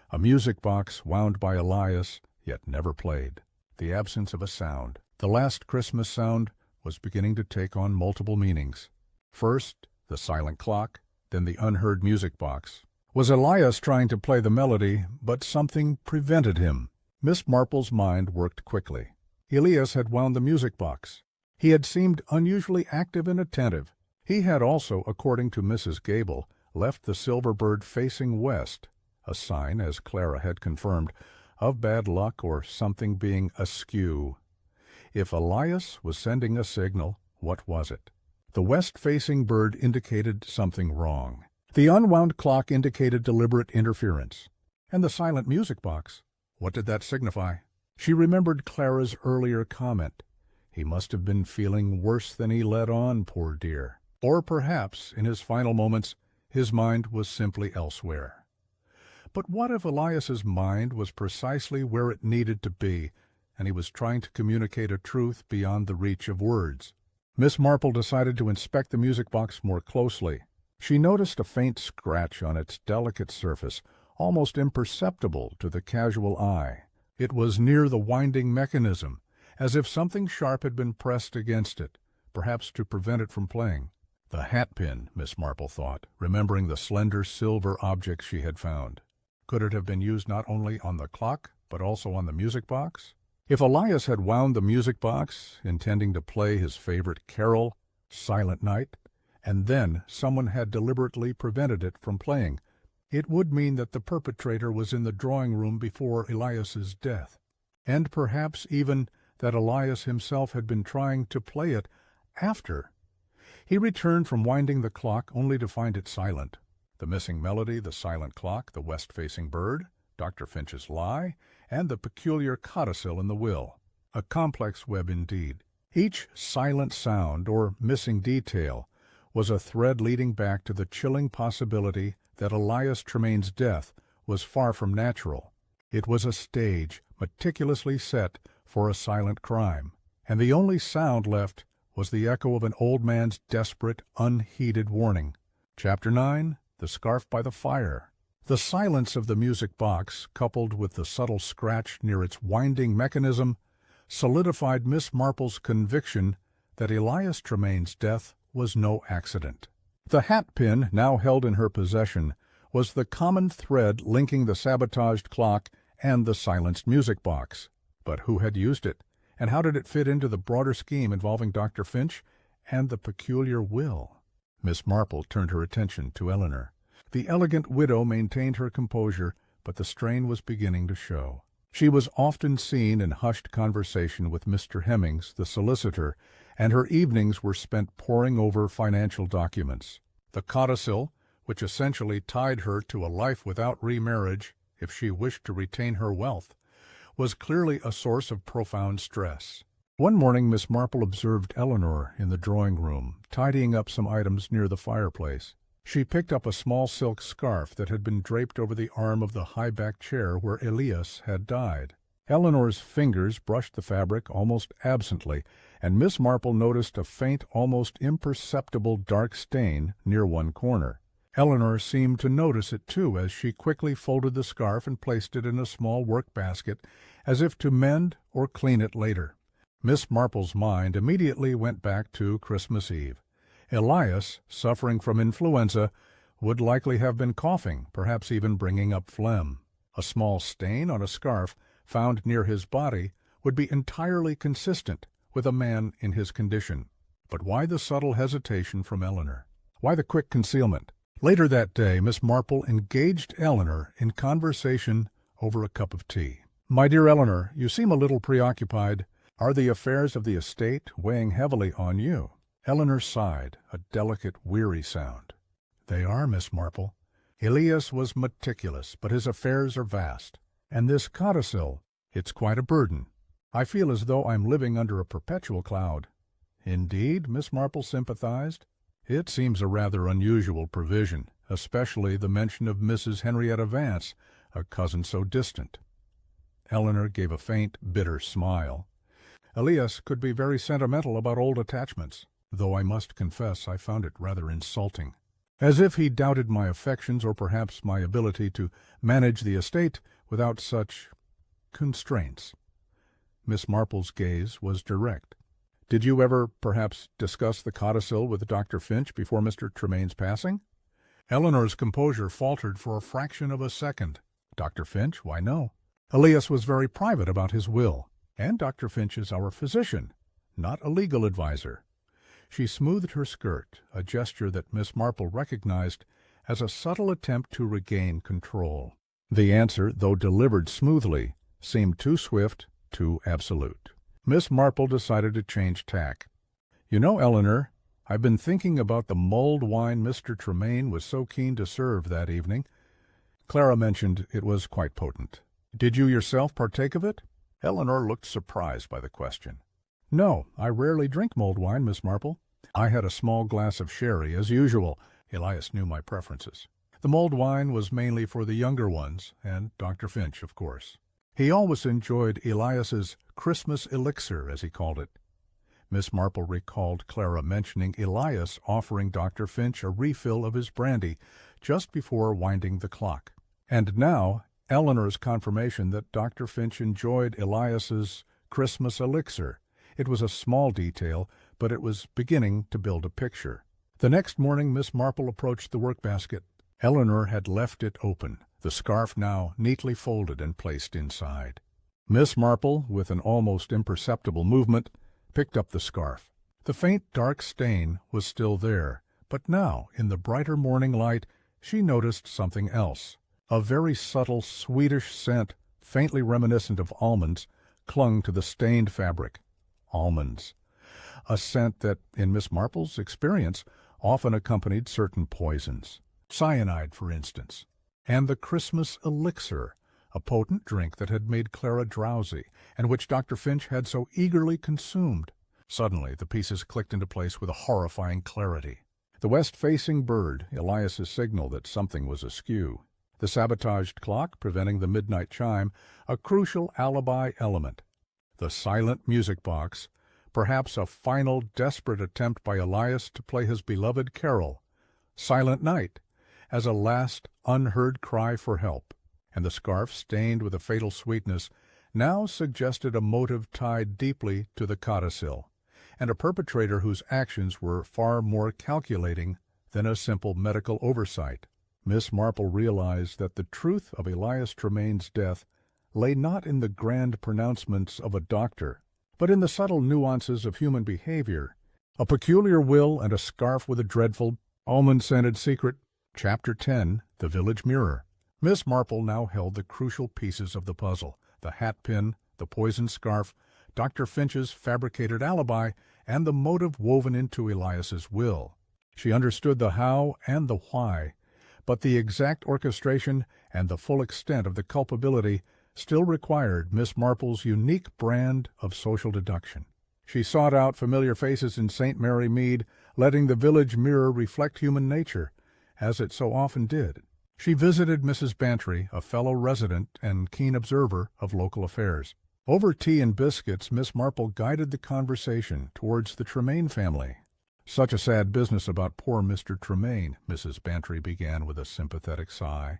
A music box wound by Elias, yet never played. The absence of a sound. The last Christmas sound was beginning to take on multiple meanings. First, the silent clock, then the unheard music box. Was Elias trying to play the melody, but something prevented him? Miss Marple's mind worked quickly. Elias had wound the music box. He had seemed unusually active and attentive. He had also, according to Mrs. Gable, left the silver bird facing west, a sign, as Clara had confirmed, of bad luck or something being askew. If Elias was sending a signal, what was it? The west-facing bird indicated something wrong. The unwound clock indicated deliberate interference. And the silent music box, what did that signify? She remembered Clara's earlier comment. He must have been feeling worse than he let on, poor dear. Or perhaps, in his final moments, his mind was simply elsewhere. But what if Elias's mind was precisely where it needed to be, and he was trying to communicate a truth beyond the reach of words? Miss Marple decided to inspect the music box more closely. She noticed a faint scratch on its delicate surface, almost imperceptible to the casual eye. It was near the winding mechanism, as if something sharp had been pressed against it, perhaps to prevent it from playing. The hat pin, Miss Marple thought, remembering the slender silver object she had found. Could it have been used not only on the clock, but also on the music box? If Elias had wound the music box, intending to play his favorite carol, Silent Night, and then someone had deliberately prevented it from playing, it would mean that the perpetrator was in the drawing room before Elias's death, and perhaps even that Elias himself had been trying to play it after. He returned from winding the clock only to find it silent. The missing melody, the silent clock, the west-facing bird, Dr. Finch's lie, and the peculiar codicil in the will. A complex web indeed. Each silent sound or missing detail was a thread leading back to the chilling possibility that Elias Tremaine's death was far from natural. It was a stage meticulously set for a silent crime, and the only sound left was the echo of an old man's desperate, unheeded warning. Chapter 9. The Scarf by the Fire. The silence of the music box, coupled with the subtle scratch near its winding mechanism, solidified Miss Marple's conviction that Elias Tremaine's death was no accident. The hat pin, now held in her possession, was the common thread linking the sabotaged clock and the silenced music box. But who had used it, and how did it fit into the broader scheme involving Dr. Finch and the peculiar will? Miss Marple turned her attention to Eleanor. The elegant widow maintained her composure, but the strain was beginning to show. She was often seen in hushed conversation with Mr. Hemmings, the solicitor, and her evenings were spent poring over financial documents. The codicil, which essentially tied her to a life without remarriage if she wished to retain her wealth, was clearly a source of profound stress. One morning Miss Marple observed Eleanor in the drawing-room, tidying up some items near the fireplace. She picked up a small silk scarf that had been draped over the arm of the high-backed chair where Elias had died. Eleanor's fingers brushed the fabric almost absently, and Miss Marple noticed a faint, almost imperceptible dark stain near one corner. Eleanor seemed to notice it too as she quickly folded the scarf and placed it in a small work-basket, as if to mend or clean it later. Miss Marple's mind immediately went back to Christmas Eve. Elias, suffering from influenza, would likely have been coughing, perhaps even bringing up phlegm. A small stain on a scarf found near his body would be entirely consistent with a man in his condition. But why the subtle hesitation from Eleanor? Why the quick concealment? Later that day, Miss Marple engaged Eleanor in conversation over a cup of tea. "My dear Eleanor, you seem a little preoccupied. Are the affairs of the estate weighing heavily on you?" Eleanor sighed, a delicate, weary sound. "They are, Miss Marple. Elias was meticulous, but his affairs are vast. And this codicil, it's quite a burden. I feel as though I'm living under a perpetual cloud." "Indeed?" Miss Marple sympathized. "It seems a rather unusual provision, especially the mention of Mrs. Henrietta Vance, a cousin so distant." Eleanor gave a faint, bitter smile. "Elias could be very sentimental about old attachments, though I must confess I found it rather insulting. As if he doubted my affections or perhaps my ability to manage the estate without such constraints." Miss Marple's gaze was direct. "Did you ever, perhaps, discuss the codicil with Dr. Finch before Mr. Tremaine's passing?" Eleanor's composure faltered for a fraction of a second. Dr. Finch, why no. Elias was very private about his will, and Dr. Finch is our physician, not a legal adviser. She smoothed her skirt, a gesture that Miss Marple recognized as a subtle attempt to regain control. The answer, though delivered smoothly, seemed too swift, too absolute. Miss Marple decided to change tack. "You know, Eleanor, I've been thinking about the mulled wine Mr. Tremaine was so keen to serve that evening. Clara mentioned it was quite potent. Did you yourself partake of it?" Eleanor looked surprised by the question. "No, I rarely drink mulled wine, Miss Marple. I had a small glass of sherry, as usual." Elias knew my preferences. The mulled wine was mainly for the younger ones, and Dr. Finch, of course. He always enjoyed Elias's Christmas elixir, as he called it. Miss Marple recalled Clara mentioning Elias offering Dr. Finch a refill of his brandy just before winding the clock. And now Eleanor's confirmation that Dr. Finch enjoyed Elias's Christmas elixir. It was a small detail, but it was beginning to build a picture. The next morning Miss Marple approached the workbasket. Eleanor had left it open, the scarf now neatly folded and placed inside. Miss Marple, with an almost imperceptible movement, picked up the scarf. The faint dark stain was still there, but now, in the brighter morning light, she noticed something else. A very subtle, sweetish scent, faintly reminiscent of almonds, clung to the stained fabric. Almonds. A scent that, in Miss Marple's experience, often accompanied certain poisons. Cyanide, for instance. And the Christmas elixir, a potent drink that had made Clara drowsy, and which Dr. Finch had so eagerly consumed. Suddenly the pieces clicked into place with a horrifying clarity. The west-facing bird, Elias's signal that something was askew. The sabotaged clock preventing the midnight chime, a crucial alibi element. The silent music box, perhaps a final desperate attempt by Elias to play his beloved carol, Silent Night, as a last unheard cry for help. And the scarf, stained with a fatal sweetness, now suggested a motive tied deeply to the codicil, and a perpetrator whose actions were far more calculating than a simple medical oversight. Miss Marple realized that the truth of Elias Tremaine's death lay not in the grand pronouncements of a doctor, but in the subtle nuances of human behavior. A peculiar will and a scarf with a dreadful, almond-scented secret. Chapter 10, The Village Mirror. Miss Marple now held the crucial pieces of the puzzle: the hat-pin, the poisoned scarf, Dr. Finch's fabricated alibi, and the motive woven into Elias's will. She understood the how and the why, but the exact orchestration and the full extent of the culpability still required Miss Marple's unique brand of social deduction. She sought out familiar faces in St. Mary Mead, letting the village mirror reflect human nature, as it so often did. She visited Mrs. Bantry, a fellow resident and keen observer of local affairs. Over tea and biscuits, Miss Marple guided the conversation towards the Tremaine family. "Such a sad business about poor Mr. Tremaine," Mrs. Bantry began with a sympathetic sigh.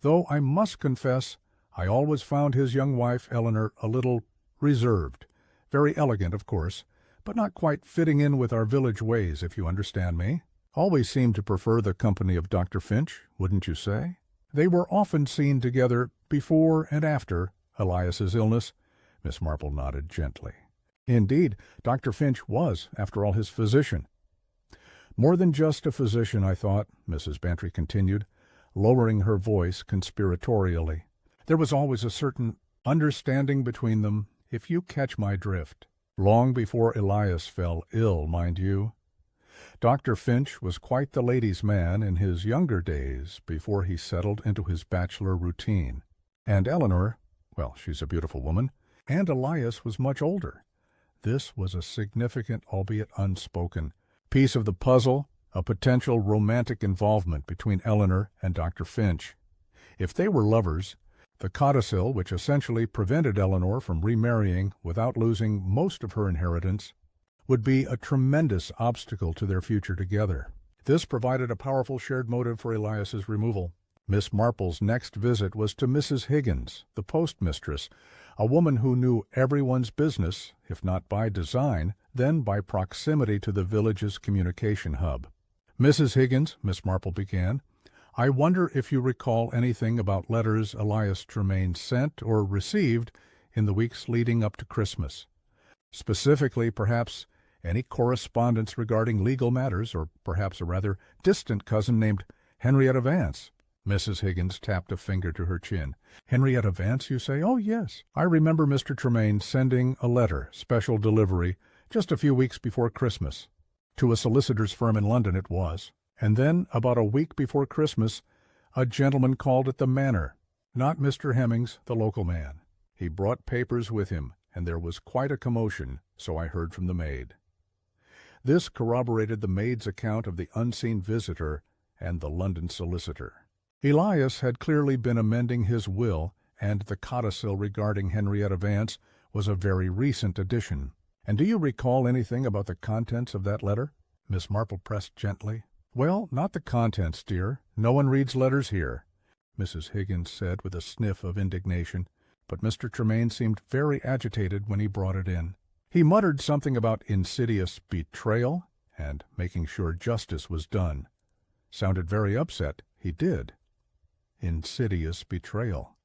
"Though I must confess I always found his young wife, Eleanor, a little reserved. Very elegant, of course, but not quite fitting in with our village ways, if you understand me. Always seemed to prefer the company of Dr. Finch, wouldn't you say? They were often seen together before and after Elias's illness." Miss Marple nodded gently. "Indeed, Dr. Finch was, after all, his physician." "More than just a physician, I thought," Mrs. Bantry continued, lowering her voice conspiratorially. "There was always a certain understanding between them, if you catch my drift. Long before Elias fell ill, mind you. Dr. Finch was quite the ladies' man in his younger days before he settled into his bachelor routine. And Eleanor, well, she's a beautiful woman, and Elias was much older. This was a significant, albeit unspoken, piece of the puzzle, a potential romantic involvement between Eleanor and Dr. Finch. If they were lovers, the codicil, which essentially prevented Eleanor from remarrying without losing most of her inheritance, would be a tremendous obstacle to their future together. This provided a powerful shared motive for Elias's removal. Miss Marple's next visit was to Mrs. Higgins, the postmistress, a woman who knew everyone's business, if not by design, then by proximity to the village's communication hub. "Mrs. Higgins," Miss Marple began, I wonder if you recall anything about letters Elias Tremaine sent or received in the weeks leading up to Christmas. Specifically, perhaps, any correspondence regarding legal matters, or perhaps a rather distant cousin named Henrietta Vance. Mrs. Higgins tapped a finger to her chin. Henrietta Vance, you say? Oh, yes. I remember Mr. Tremaine sending a letter, special delivery, just a few weeks before Christmas. To a solicitor's firm in London it was. And then, about a week before Christmas, a gentleman called at the manor. Not Mr. Hemmings, the local man. He brought papers with him, and there was quite a commotion, so I heard from the maid. This corroborated the maid's account of the unseen visitor and the London solicitor. Elias had clearly been amending his will, and the codicil regarding Henrietta Vance was a very recent addition. And do you recall anything about the contents of that letter? Miss Marple pressed gently. Well, not the contents, dear. No one reads letters here, Mrs. Higgins said with a sniff of indignation, but Mr. Tremaine seemed very agitated when he brought it in. He muttered something about insidious betrayal and making sure justice was done. Sounded very upset, he did. Insidious betrayal.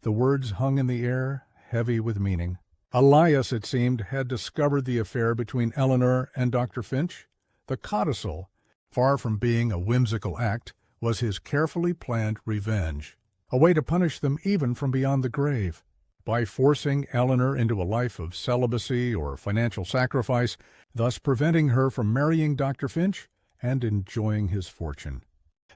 The words hung in the air, heavy with meaning. Elias, it seemed, had discovered the affair between Eleanor and Dr. Finch. The codicil, far from being a whimsical act, was his carefully planned revenge, a way to punish them even from beyond the grave. By forcing Eleanor into a life of celibacy or financial sacrifice, thus preventing her from marrying Dr. Finch and enjoying his fortune.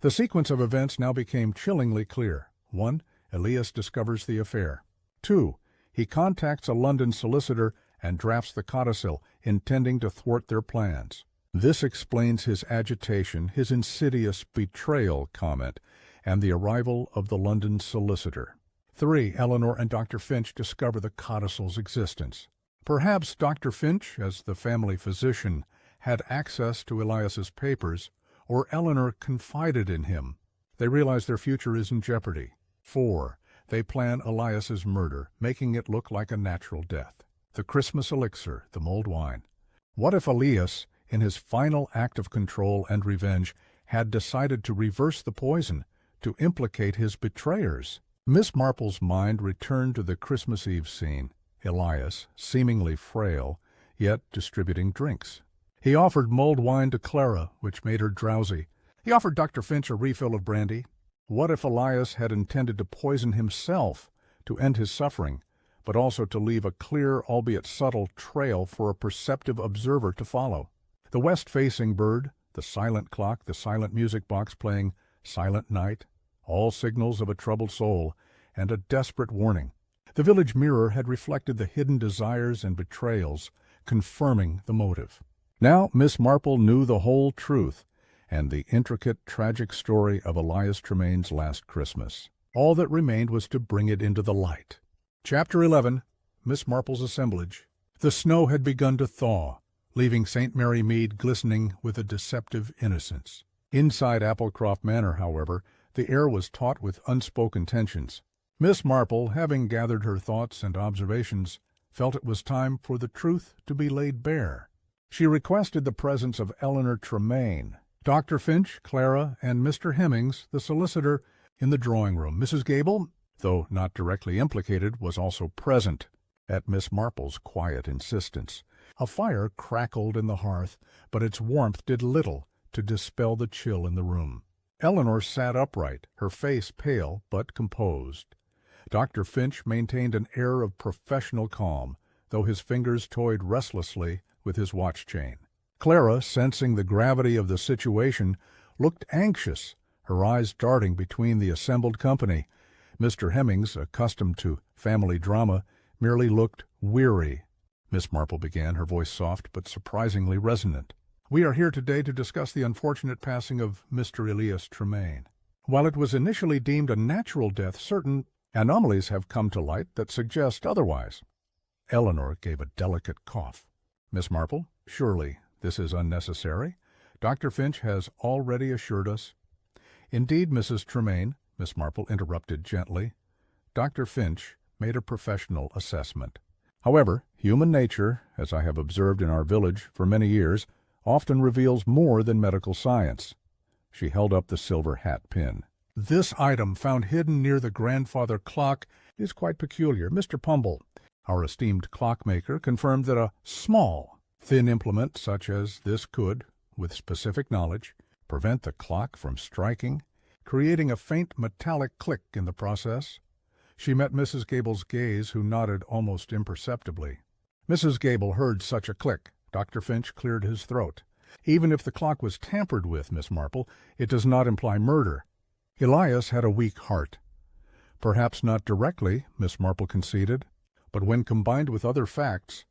The sequence of events now became chillingly clear. 1. Elias discovers the affair. 2. He contacts a London solicitor and drafts the codicil, intending to thwart their plans. This explains his agitation, his insidious betrayal comment, and the arrival of the London solicitor. 3. Eleanor and Dr. Finch discover the codicil's existence. Perhaps Dr. Finch, as the family physician, had access to Elias's papers, or Eleanor confided in him. They realize their future is in jeopardy. 4. They plan Elias's murder, making it look like a natural death. The Christmas elixir, the mulled wine. What if Elias, in his final act of control and revenge, had decided to reverse the poison, to implicate his betrayers? Miss Marple's mind returned to the Christmas Eve scene. Elias, seemingly frail, yet distributing drinks. He offered mulled wine to Clara, which made her drowsy. He offered Dr. Finch a refill of brandy. What if Elias had intended to poison himself to end his suffering, but also to leave a clear, albeit subtle, trail for a perceptive observer to follow? The west-facing bird, the silent clock, the silent music box playing Silent Night, all signals of a troubled soul, and a desperate warning. The village mirror had reflected the hidden desires and betrayals, confirming the motive. Now Miss Marple knew the whole truth, and the intricate, tragic story of Elias Tremaine's last Christmas. All that remained was to bring it into the light. Chapter 11. Miss Marple's Assemblage. The snow had begun to thaw, leaving St. Mary Mead glistening with a deceptive innocence. Inside Applecroft Manor, however, the air was taut with unspoken tensions. Miss Marple, having gathered her thoughts and observations, felt it was time for the truth to be laid bare. She requested the presence of Eleanor Tremaine, Dr. Finch, Clara, and Mr. Hemmings, the solicitor, in the drawing-room. Mrs. Gable, though not directly implicated, was also present, at Miss Marple's quiet insistence. A fire crackled in the hearth, but its warmth did little to dispel the chill in the room. Eleanor sat upright, her face pale but composed. Dr. Finch maintained an air of professional calm, though his fingers toyed restlessly with his watch-chain. Clara, sensing the gravity of the situation, looked anxious, her eyes darting between the assembled company. Mr. Hemmings, accustomed to family drama, merely looked weary. Miss Marple began, her voice soft but surprisingly resonant. We are here today to discuss the unfortunate passing of Mr. Elias Tremaine. While it was initially deemed a natural death, certain anomalies have come to light that suggest otherwise. Eleanor gave a delicate cough. Miss Marple, surely this is unnecessary. Dr. Finch has already assured us. Indeed, Mrs. Tremaine, Miss Marple interrupted gently. Dr. Finch made a professional assessment. However, human nature, as I have observed in our village for many years, often reveals more than medical science. She held up the silver hat pin. "This item, found hidden near the grandfather clock, is quite peculiar. Mr. Pumble, our esteemed clockmaker, confirmed that a small, thin implement such as this could, with specific knowledge, prevent the clock from striking, creating a faint metallic click in the process." She met Mrs. Gable's gaze, who nodded almost imperceptibly. Mrs. Gable heard such a click. Dr. Finch cleared his throat. "Even if the clock was tampered with, Miss Marple, it does not imply murder." Elias had a weak heart. "Perhaps not directly," Miss Marple conceded, "but when combined with other facts,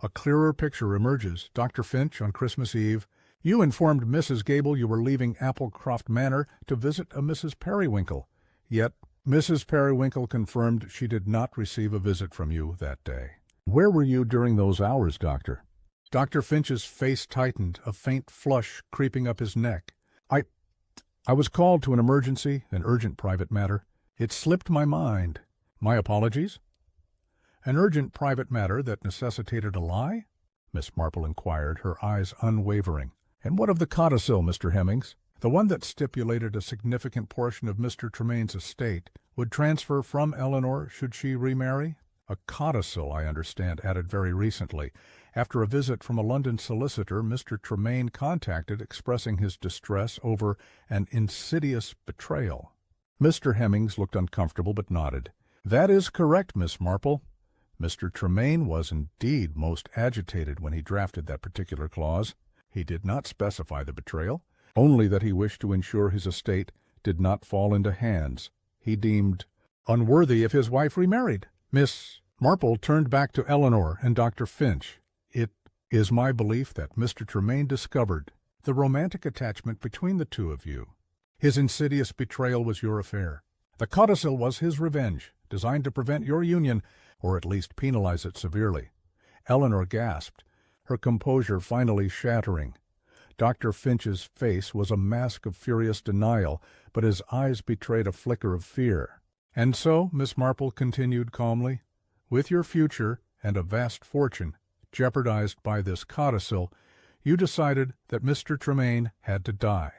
a clearer picture emerges. Dr. Finch, on Christmas Eve, you informed Mrs. Gable you were leaving Applecroft Manor to visit a Mrs. Periwinkle, yet Mrs. Periwinkle confirmed she did not receive a visit from you that day. Where were you during those hours, Doctor?" Dr. Finch's face tightened, a faint flush creeping up his neck. I was called to an emergency, an urgent private matter. It slipped my mind. My apologies." "An urgent private matter that necessitated a lie?" Miss Marple inquired, her eyes unwavering. "And what of the codicil, Mr. Hemmings? The one that stipulated a significant portion of Mr. Tremain's estate would transfer from Eleanor should she remarry?" "A codicil, I understand, added very recently. After a visit from a London solicitor, Mr. Tremain contacted expressing his distress over an insidious betrayal." Mr. Hemmings looked uncomfortable but nodded. "That is correct, Miss Marple. Mr. Tremain was indeed most agitated when he drafted that particular clause. He did not specify the betrayal, only that he wished to ensure his estate did not fall into hands he deemed unworthy if his wife remarried." Miss Marple turned back to Eleanor and Dr. Finch. "It is my belief that Mr. Tremain discovered the romantic attachment between the two of you. His insidious betrayal was your affair. The codicil was his revenge, designed to prevent your union, or at least penalize it severely." Eleanor gasped, her composure finally shattering. Dr. Finch's face was a mask of furious denial, but his eyes betrayed a flicker of fear. "And so," Miss Marple continued calmly, "with your future and a vast fortune jeopardized by this codicil, you decided that Mr. Tremain had to die.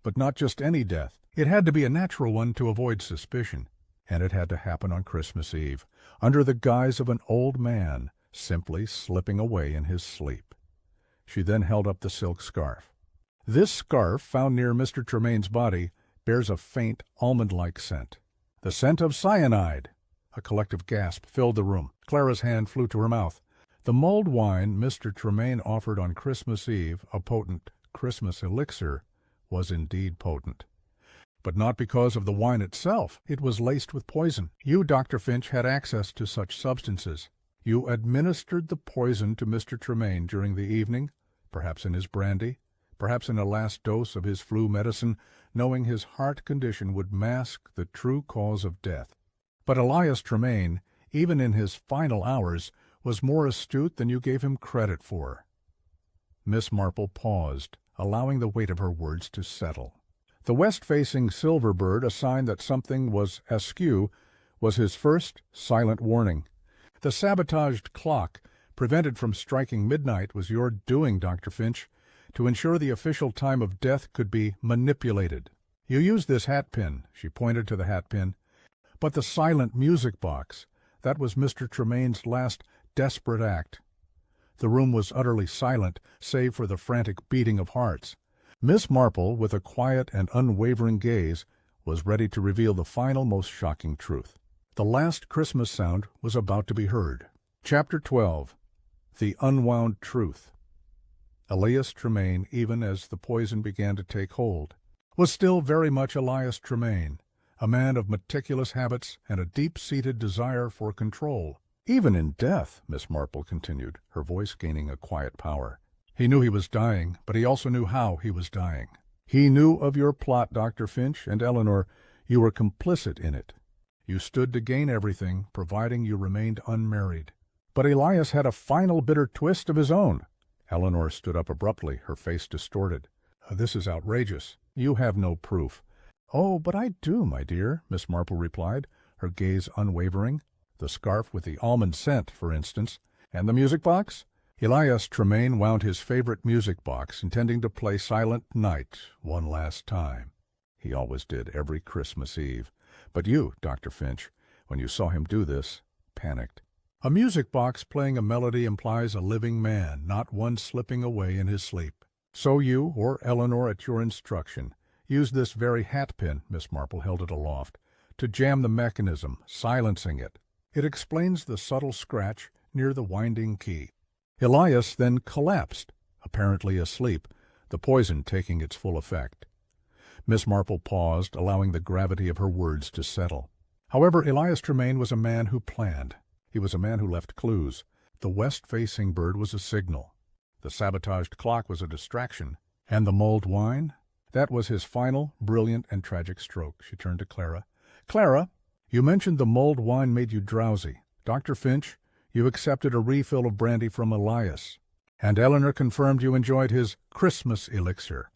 But not just any death. It had to be a natural one to avoid suspicion, and it had to happen on Christmas Eve, under the guise of an old man simply slipping away in his sleep." She then held up the silk scarf. "This scarf, found near Mr. Tremain's body, bears a faint almond-like scent. The scent of cyanide." A collective gasp filled the room. Clara's hand flew to her mouth. The mulled wine Mr. Tremain offered on Christmas Eve, a potent Christmas elixir, was indeed potent. But not because of the wine itself. It was laced with poison. You, Dr. Finch, had access to such substances. You administered the poison to Mr. Tremain during the evening, perhaps in his brandy, perhaps in a last dose of his flu medicine, knowing his heart condition would mask the true cause of death. But Elias Tremain, even in his final hours, was more astute than you gave him credit for." Miss Marple paused, allowing the weight of her words to settle. The west-facing silver bird, a sign that something was askew, was his first silent warning. The sabotaged clock, prevented from striking midnight, was your doing, Dr. Finch, to ensure the official time of death could be manipulated. You used this hat pin, she pointed to the hat pin, but the silent music box, that was Mr. Tremain's last desperate act. The room was utterly silent, save for the frantic beating of hearts. Miss Marple, with a quiet and unwavering gaze, was ready to reveal the final, most shocking truth. The last Christmas sound was about to be heard. Chapter 12. The Unwound Truth. Elias Tremain, even as the poison began to take hold, was still very much Elias Tremain, a man of meticulous habits and a deep-seated desire for control. Even in death, Miss Marple continued, her voice gaining a quiet power. He knew he was dying, but he also knew how he was dying. He knew of your plot, Dr. Finch, and Eleanor, you were complicit in it. You stood to gain everything, providing you remained unmarried. But Elias had a final bitter twist of his own. Eleanor stood up abruptly, her face distorted. This is outrageous. You have no proof. Oh, but I do, my dear, Miss Marple replied, her gaze unwavering. The scarf with the almond scent, for instance. And the music box? Elias Tremaine wound his favorite music box, intending to play Silent Night one last time. He always did every Christmas Eve. But you, Dr. Finch, when you saw him do this, panicked. A music box playing a melody implies a living man, not one slipping away in his sleep. So you, or Eleanor at your instruction, used this very hat-pin, Miss Marple held it aloft, to jam the mechanism, silencing it. It explains the subtle scratch near the winding key. Elias then collapsed, apparently asleep, the poison taking its full effect. Miss Marple paused, allowing the gravity of her words to settle. However, Elias Tremaine was a man who planned. He was a man who left clues. The west-facing bird was a signal. The sabotaged clock was a distraction. And the mulled wine? That was his final, brilliant, and tragic stroke. She turned to Clara. Clara, you mentioned the mulled wine made you drowsy. Dr. Finch, you accepted a refill of brandy from Elias. And Eleanor confirmed you enjoyed his Christmas elixir.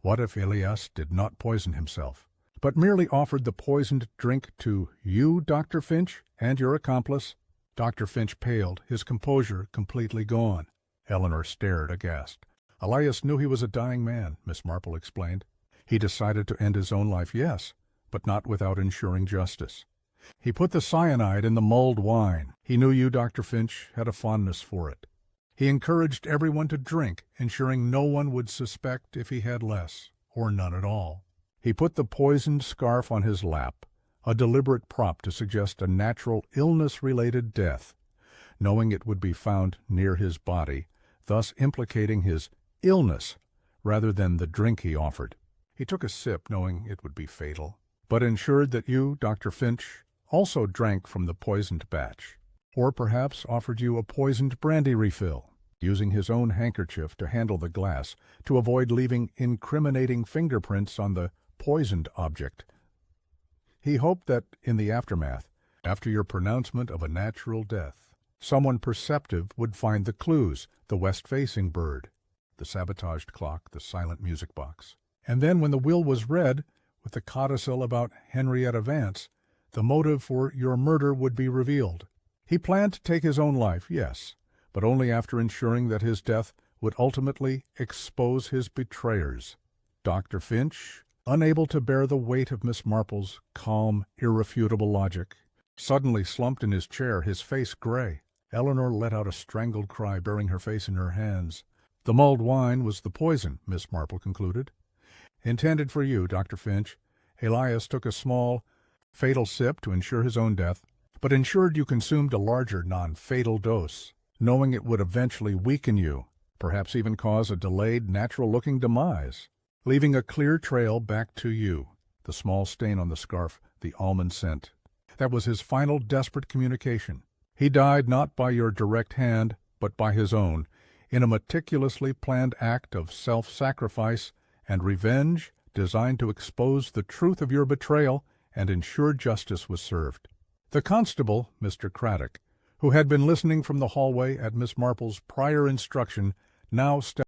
What if Elias did not poison himself, but merely offered the poisoned drink to you, Dr. Finch, and your accomplice? Dr. Finch paled, his composure completely gone. Eleanor stared aghast. Elias knew he was a dying man, Miss Marple explained. He decided to end his own life, yes, but not without ensuring justice. He put the cyanide in the mulled wine. He knew you, Dr. Finch, had a fondness for it. He encouraged everyone to drink, ensuring no one would suspect if he had less, or none at all. He put the poisoned scarf on his lap, a deliberate prop to suggest a natural illness-related death, knowing it would be found near his body, thus implicating his illness rather than the drink he offered. He took a sip, knowing it would be fatal, but ensured that you, Dr. Finch, also drank from the poisoned batch, or perhaps offered you a poisoned brandy refill, using his own handkerchief to handle the glass to avoid leaving incriminating fingerprints on the poisoned object. He hoped that, in the aftermath, after your pronouncement of a natural death, someone perceptive would find the clues, the west-facing bird, the sabotaged clock, the silent music box. And then when the will was read, with the codicil about Henrietta Vance, the motive for your murder would be revealed. He planned to take his own life, yes, but only after ensuring that his death would ultimately expose his betrayers. Dr. Finch, unable to bear the weight of Miss Marple's calm, irrefutable logic, suddenly slumped in his chair, his face gray. Eleanor let out a strangled cry, burying her face in her hands. The mulled wine was the poison, Miss Marple concluded. Intended for you, Dr. Finch. Elias took a small, fatal sip to ensure his own death, but ensured you consumed a larger, non-fatal dose, knowing it would eventually weaken you, perhaps even cause a delayed, natural-looking demise, leaving a clear trail back to you, the small stain on the scarf, the almond scent. That was his final desperate communication. He died not by your direct hand, but by his own, in a meticulously planned act of self-sacrifice and revenge designed to expose the truth of your betrayal and ensure justice was served. The constable, Mr. Craddock, who had been listening from the hallway at Miss Marple's prior instruction, now stepped